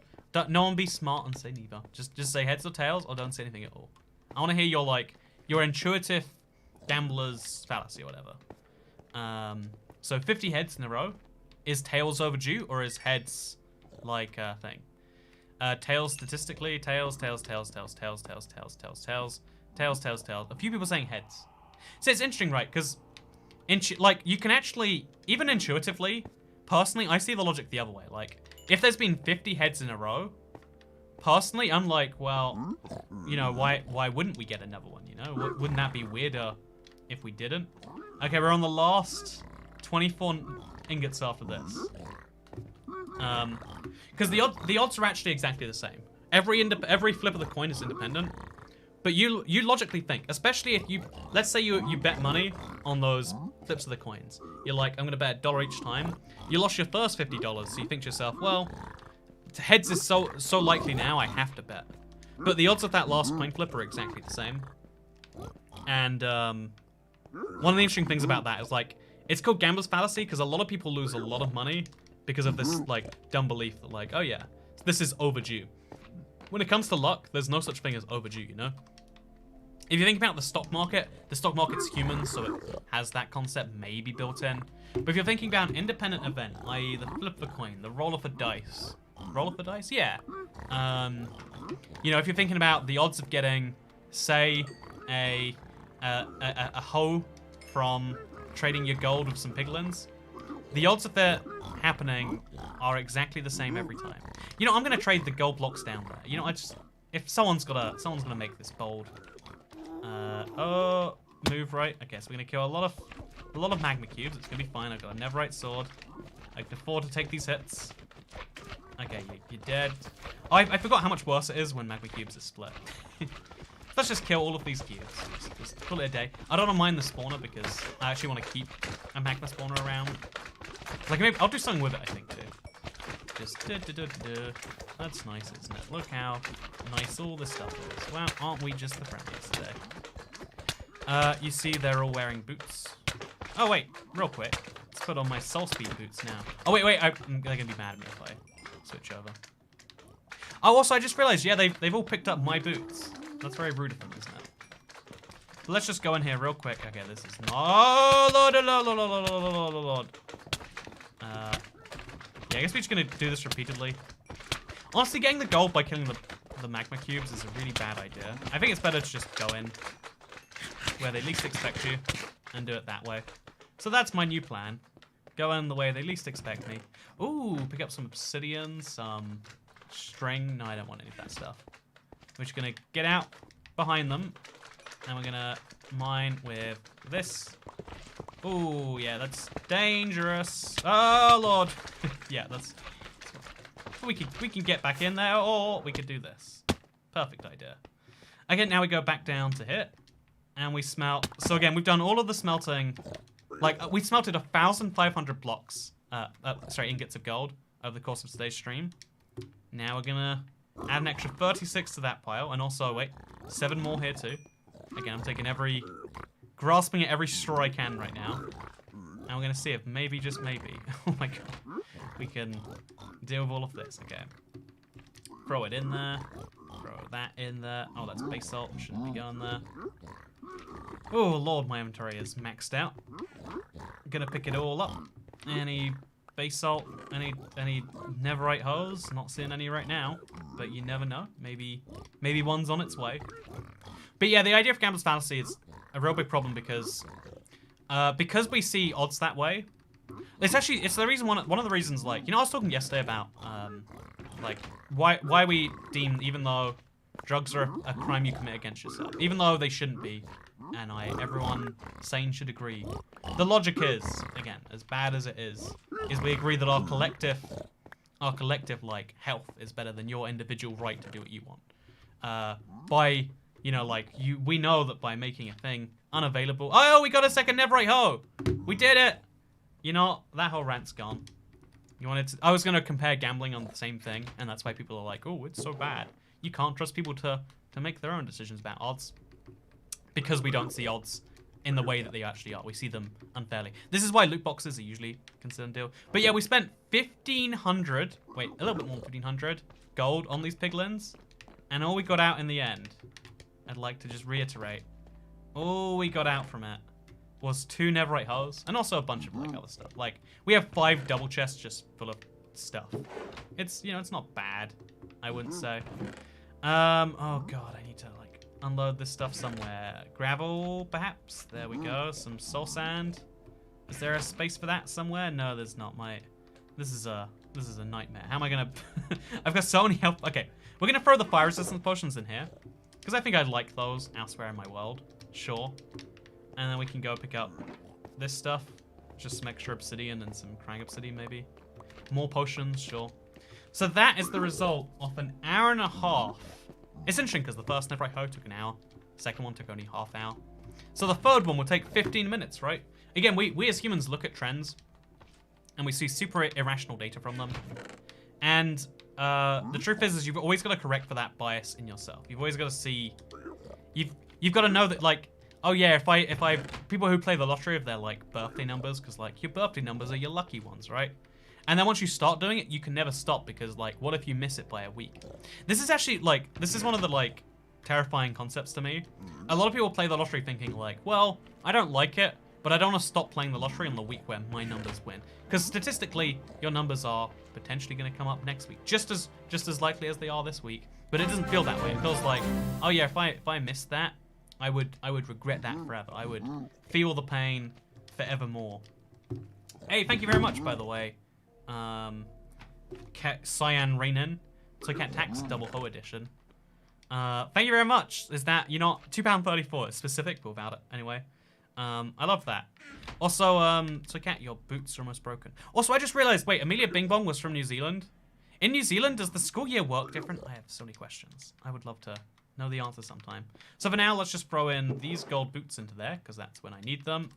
no one be smart and say neither. Just say heads or tails, or don't say anything at all. I want to hear your intuitive gambler's fallacy or whatever. So 50 heads in a row. Is tails overdue, or is heads like a thing? Tails statistically, tails. A few people saying heads. So it's interesting, right? Because, like, you can actually, even intuitively, personally, I see the logic the other way. Like, if there's been 50 heads in a row, personally, I'm like, well, you know, why wouldn't we get another one, you know? Wouldn't that be weirder if we didn't? Okay, we're on the last 24 ingots after this. Because the odds are actually exactly the same. Every flip of the coin is independent. But you logically think, especially if let's say you bet money on those flips of the coins. You're like, I'm gonna bet $1 each time. You lost your first $50, so you think to yourself, well, heads is so likely now, I have to bet. But the odds of that last coin flip are exactly the same. And one of the interesting things about that is, like, it's called gambler's fallacy because a lot of people lose a lot of money because of this, like, dumb belief that, like, oh yeah, this is overdue. When it comes to luck, there's no such thing as overdue, you know? If you think about the stock market's human, so it has that concept maybe built in. But if you're thinking about an independent event, i.e. the flip of a coin, the roll of a dice. Roll of a dice? Yeah. You know, if you're thinking about the odds of getting, say, a hoe from trading your gold with some piglins, the odds of that happening are exactly the same every time. You know, I'm gonna trade the gold blocks down there. You know, if someone's gonna make this bold. Oh, move right. Okay, so we're gonna kill a lot of magma cubes. It's gonna be fine. I've got a Netherite sword. I can afford to take these hits. Okay, you're dead. Oh, I forgot how much worse it is when magma cubes are split. Let's just kill all of these cubes. Just call it a day. I don't mind the spawner because I actually want to keep a magma spawner around. Like, maybe I'll do something with it, I think, too. Just That's nice, isn't it? Look how nice all this stuff is. Well, aren't we just the friendliest today? You see they're all wearing boots. Oh, wait, real quick. Let's put on my soul speed boots now. Oh, wait, they're gonna be mad at me if I switch over. Oh, also, I just realized, yeah, they've all picked up my boots. That's very rude of them, isn't it? But let's just go in here real quick. Okay, this is not... Oh, Lord. Yeah, I guess we're just gonna do this repeatedly. Honestly, getting the gold by killing the magma cubes is a really bad idea. I think it's better to just go in where they least expect you and do it that way. So that's my new plan. Go in the way they least expect me. Ooh, pick up some obsidian, some string. No, I don't want any of that stuff. We're just gonna get out behind them, and we're gonna mine with this. Ooh, yeah, that's dangerous. Oh Lord. Yeah, that's. We can get back in there, or we could do this. Perfect idea. Okay, now we go back down to hit, and we smelt. So again, we've done all of the smelting. Like, we smelted 1,500 blocks. Ingots of gold over the course of today's stream. Now we're gonna add an extra 36 to that pile, and also, wait, 7 more here too. Again, I'm taking grasping at every straw I can right now. And we're gonna see if maybe, just maybe, oh my god, we can deal with all of this. Okay. Throw it in there. Throw that in there. Oh, that's base salt. Shouldn't be going there. Oh Lord, my inventory is maxed out. I'm gonna pick it all up. Any base salt? Any Netherite hose? Not seeing any right now, but you never know. Maybe one's on its way. But yeah, the idea of gambler's fallacy is a real big problem because we see odds that way. It's the reason, one of the reasons, like, you know, I was talking yesterday about like why we deem, even though drugs are a crime you commit against yourself, even though they shouldn't be, and everyone sane should agree. The logic is, again, as bad as it is we agree that our collective like health is better than your individual right to do what you want. By You know, like, we know that by making a thing unavailable... Oh, we got a second Netherite hoe! We did it! You know, that whole rant's gone. You wanted to... I was going to compare gambling on the same thing, and that's why people are like, oh, it's so bad. You can't trust people to make their own decisions about odds. Because we don't see odds in the way that they actually are. We see them unfairly. This is why loot boxes are usually considered a deal. But yeah, we spent 1,500... Wait, a little bit more than 1,500 gold on these piglins. And all we got out in the end, I'd like to just reiterate, all we got out from it was 2 netherite hoes and also a bunch of like other stuff. Like, we have 5 double chests just full of stuff. It's, you know, it's not bad, I wouldn't say. Oh god, I need to like unload this stuff somewhere. Gravel, perhaps? There we go. Some soul sand. Is there a space for that somewhere? No, there's not. This is a nightmare. How am I gonna... I've got so many health... Okay, we're gonna throw the fire resistance potions in here. Because I think I'd like those elsewhere in my world. Sure. And then we can go pick up this stuff. Just some extra obsidian and some crying obsidian, maybe. More potions, sure. So that is the result of an hour and a half. It's interesting because the first netherite hoe took an hour. The second one took only half hour. So the third one will take 15 minutes, right? Again, we as humans look at trends. And we see super irrational data from them. And the truth is you've always got to correct for that bias in yourself. You've always got to see... You've got to know that, like... Oh yeah, if I people who play the lottery of their like birthday numbers, because like your birthday numbers are your lucky ones, right? And then once you start doing it, you can never stop because like, what if you miss it by a week? This is actually like, this is one of the like terrifying concepts to me. A lot of people play the lottery thinking like, well, I don't like it, but I don't want to stop playing the lottery on the week where my numbers win. Because statistically, your numbers are potentially going to come up next week, just as likely as they are this week. But it doesn't feel that way. It feels like, oh yeah, if I missed that, I would regret that forever. I would feel the pain forevermore. Hey, thank you very much, by the way. Cyan Rainen. So Cat Tax Double Ho Edition. Thank you very much. Is that, you're not £2.34. It's specific, but without it anyway. I love that. Also, so Cat, your boots are almost broken. Also, I just realized, wait, Amelia Bing Bong was from New Zealand. In New Zealand, does the school year work different? I have so many questions. I would love to know the answer sometime. So for now, let's just throw in these gold boots into there, because that's when I need them.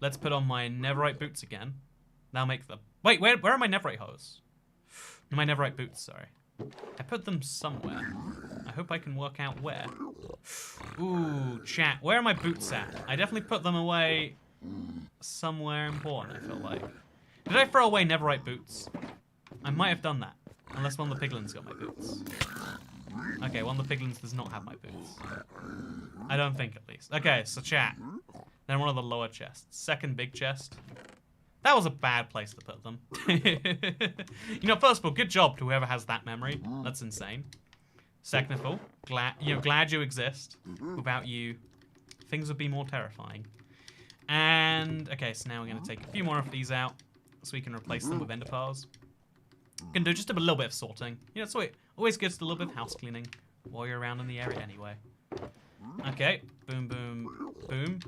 Let's put on my netherite boots again. Now make the... Wait, where are my netherite hose? My netherite boots, sorry. I put them somewhere. I hope I can work out where. Ooh, chat. Where are my boots at? I definitely put them away somewhere important, I feel like. Did I throw away netherite boots? I might have done that. Unless one of the piglins got my boots. Okay, one of the piglins does not have my boots. I don't think, at least. Okay, so chat. Then one of the lower chests. Second big chest. That was a bad place to put them. You know, first of all, good job to whoever has that memory. That's insane. Second of all, glad you exist. Without you, things would be more terrifying. And, okay, so now we're going to take a few more of these out so we can replace them with ender pearls. Can do just a little bit of sorting. You know, it's always good to do a little bit of house cleaning while you're around in the area anyway. Okay, boom, boom, boom.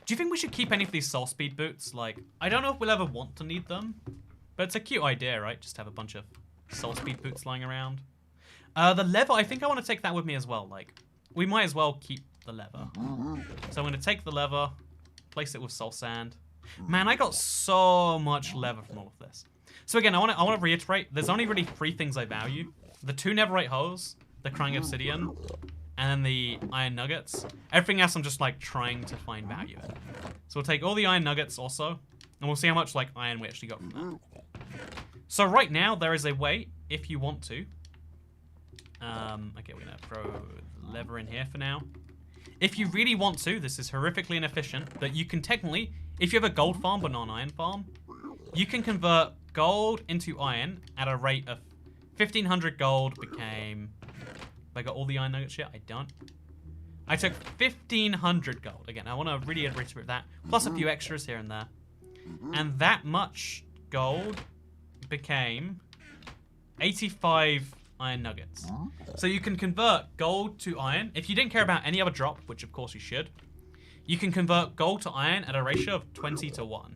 Do you think we should keep any of these soul speed boots? Like, I don't know if we'll ever want to need them, but it's a cute idea, right? Just have a bunch of soul speed boots lying around. The leather, I think I want to take that with me as well. Like, we might as well keep the leather. So I'm going to take the leather, place it with soul sand. Man, I got so much leather from all of this. So again, I want to reiterate, there's only really 3 things I value. The 2 netherite hoes, the crying obsidian, and then the iron nuggets. Everything else I'm just like trying to find value in. So we'll take all the iron nuggets also, and we'll see how much like iron we actually got from that. So right now, there is a way, if you want to. Okay, we're gonna throw leather in here for now. If you really want to, this is horrifically inefficient, but you can technically, if you have a gold farm but not an iron farm, you can convert gold into iron at a rate of 1,500 gold became... Have I got all the iron nuggets yet? I don't. I took 1,500 gold. Again, I want to really reiterate that. Plus a few extras here and there. And that much gold became 85 iron nuggets. So you can convert gold to iron. If you didn't care about any other drop, which of course you should, you can convert gold to iron at a ratio of 20 to 1.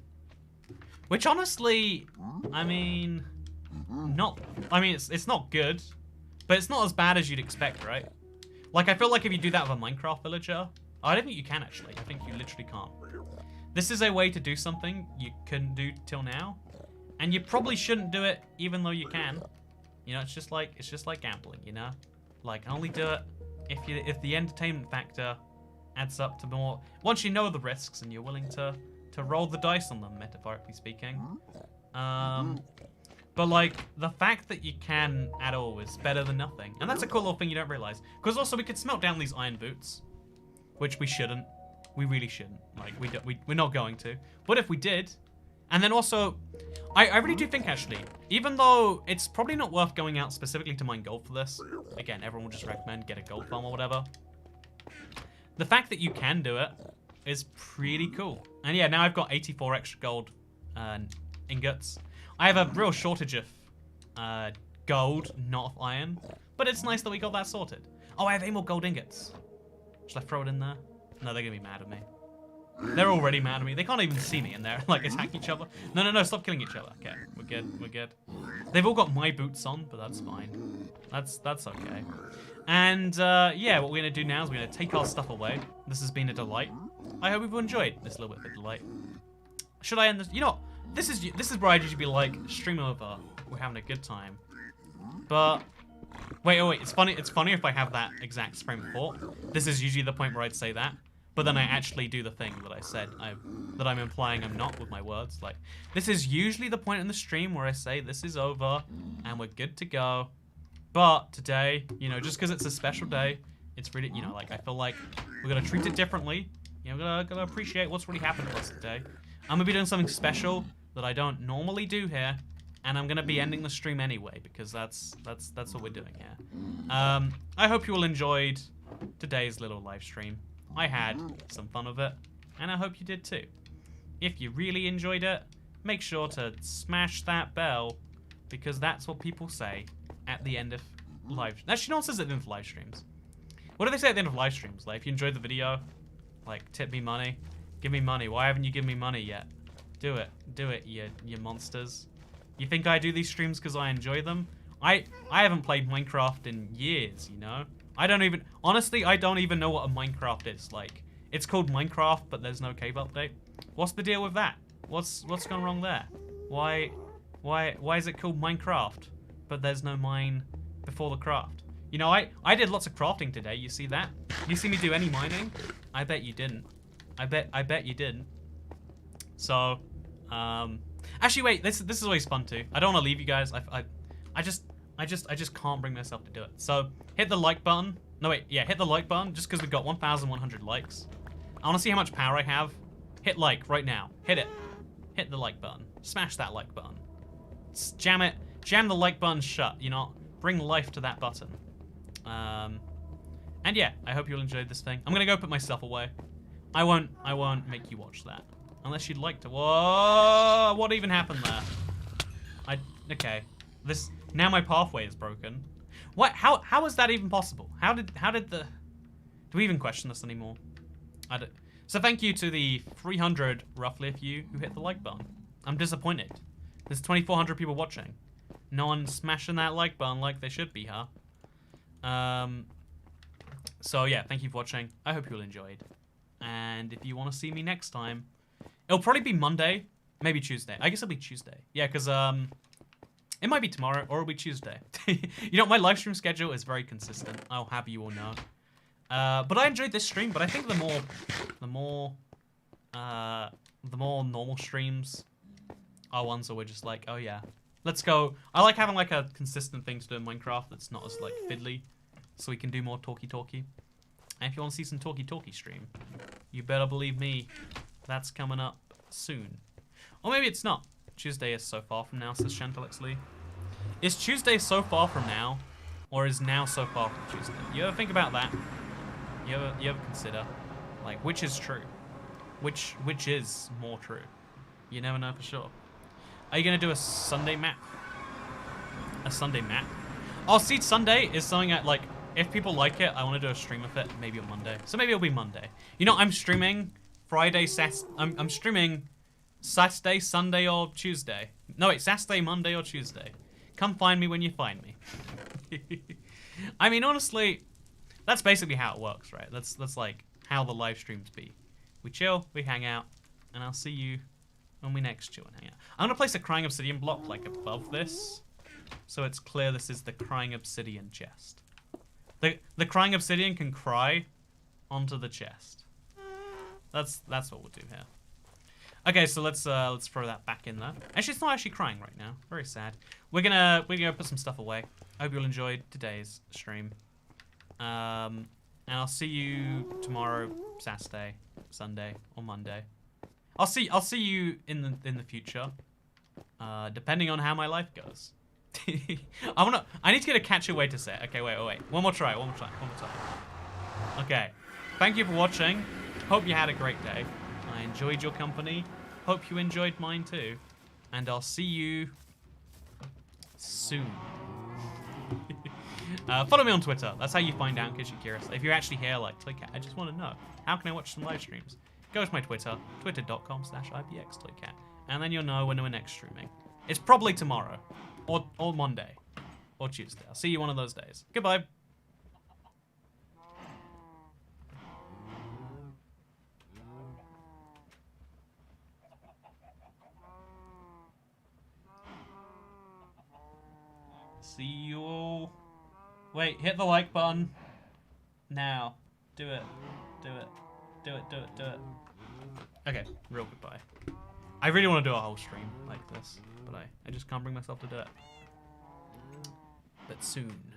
Which honestly, I mean, it's not good, but it's not as bad as you'd expect, right? Like, I feel like if you do that with a Minecraft villager... I don't think you can, actually. I think you literally can't. This is a way to do something you couldn't do till now. And you probably shouldn't do it, even though you can. You know, it's just like gambling, you know? Like, only do it if the entertainment factor adds up to more... Once you know the risks and you're willing to roll the dice on them, metaphorically speaking. But, like, the fact that you can at all is better than nothing. And that's a cool little thing you don't realize. Because also, we could smelt down these iron boots. Which we shouldn't. We really shouldn't. Like, we're not going to. But if we did... And then also, I really do think, actually, even though it's probably not worth going out specifically to mine gold for this. Again, everyone will just recommend get a gold farm or whatever. The fact that you can do it is pretty cool. And yeah, now I've got 84 extra gold ingots. I have a real shortage of gold, not of iron. But it's nice that we got that sorted. Oh, I have 8 more gold ingots. Should I throw it in there? No, they're going to be mad at me. They're already mad at me. They can't even see me in there. Like, attack each other. No, stop killing each other. Okay, we're good. They've all got my boots on, but that's fine. That's okay. And, yeah, what we're going to do now is we're going to take our stuff away. This has been a delight. I hope you've enjoyed this little bit of a delight. Should I end this? You know, this is where I'd usually be like, stream over. We're having a good time. But... Wait, it's funny if I have that exact frame of thought. This is usually the point where I'd say that. But then I actually do the thing that I said, that I'm implying I'm not with my words. Like, this is usually the point in the stream where I say this is over and we're good to go. But today, you know, just because it's a special day, it's really, you know, like, I feel like we're going to treat it differently. You know, we're going to appreciate what's really happened to us today. I'm going to be doing something special that I don't normally do here. And I'm going to be ending the stream anyway, because that's what we're doing here. I hope you all enjoyed today's little live stream. I had some fun with it, and I hope you did too. If you really enjoyed it, make sure to smash that bell, because that's what people say at the end of live... Actually, no one says it at the end of live streams. What do they say at the end of live streams? Like, if you enjoyed the video, like, tip me money. Give me money. Why haven't you given me money yet? Do it, you monsters. You think I do these streams because I enjoy them? I haven't played Minecraft in years, you know? Honestly, I don't even know what a Minecraft is. Like, it's called Minecraft, but there's no cave update. What's the deal with that? What's gone wrong there? Why is it called Minecraft, but there's no mine before the craft? You know, I did lots of crafting today. You see that? You see me do any mining? I bet you didn't. I bet you didn't. So, actually, wait. This is always fun too. I don't want to leave you guys. I just can't bring myself to do it. So hit the like button. No wait, yeah, hit the like button just because we got 1,100 likes. I want to see how much power I have. Hit like right now. Hit it. Hit the like button. Smash that like button. Jam it. Jam the like button shut. You know, bring life to that button. And yeah, I hope you'll enjoy this thing. I'm gonna go put my stuff away. I won't make you watch that unless you'd like to. Whoa! What even happened there? Okay. Now my pathway is broken. What? How is that even possible? How did the... Do we even question this anymore? So thank you to the 300, roughly, of you who hit the like button. I'm disappointed. There's 2,400 people watching. No one's smashing that like button like they should be, huh? So yeah, thank you for watching. I hope you all enjoyed. And if you want to see me next time, it'll probably be Monday, maybe Tuesday. I guess it'll be Tuesday. Yeah, because it might be tomorrow or it'll be Tuesday. You know, my live stream schedule is very consistent. I'll have you all know. But I enjoyed this stream. But I think the more normal streams are ones where we're just like, oh yeah, let's go. I like having like a consistent thing to do in Minecraft that's not as like fiddly, so we can do more talky. And if you want to see some talky stream, you better believe me, that's coming up soon. Or maybe it's not. Tuesday is so far from now, says Chantalix Lee. Is Tuesday so far from now, or is now so far from Tuesday? You ever think about that? You ever consider, like, which is true? Which is more true? You never know for sure. Are you gonna do a Sunday map? A Sunday map? Oh, see, Sunday is something that, like, if people like it, I want to do a stream of it, maybe on Monday. So maybe it'll be Monday. You know, I'm streaming I'm streaming Saturday, Sunday, or Tuesday. No, wait, Saturday, Monday, or Tuesday. Come find me when you find me. I mean, honestly, That's basically how it works, right? That's like how the live streams be. We chill, we hang out, and I'll see you when we next chill and hang out. I'm gonna place a crying obsidian block like above this, so it's clear this is the crying obsidian chest. The crying obsidian can cry onto the chest. That's what we'll do here. Okay, so let's throw that back in there. Actually, it's not actually crying right now. Very sad. We're gonna put some stuff away. I hope you all enjoyed today's stream. And I'll see you tomorrow, Saturday, Sunday, or Monday. I'll see you in the future, depending on how my life goes. I need to get a catchy way to say it. Okay, wait. One more time. Okay. Thank you for watching. Hope you had a great day. I enjoyed your company. Hope you enjoyed mine too. And I'll see you soon. Follow me on Twitter. That's how you find out in case you're curious. If you're actually here, like, click it. I just want to know. How can I watch some live streams? Go to my Twitter, twitter.com/IBXToyCat. And then you'll know when we're next streaming. It's probably tomorrow. Or Monday. Or Tuesday. I'll see you one of those days. Goodbye. See you all. Wait, hit the like button. Now. Do it. Okay, real goodbye. I really want to do a whole stream like this, but I just can't bring myself to do it. But soon.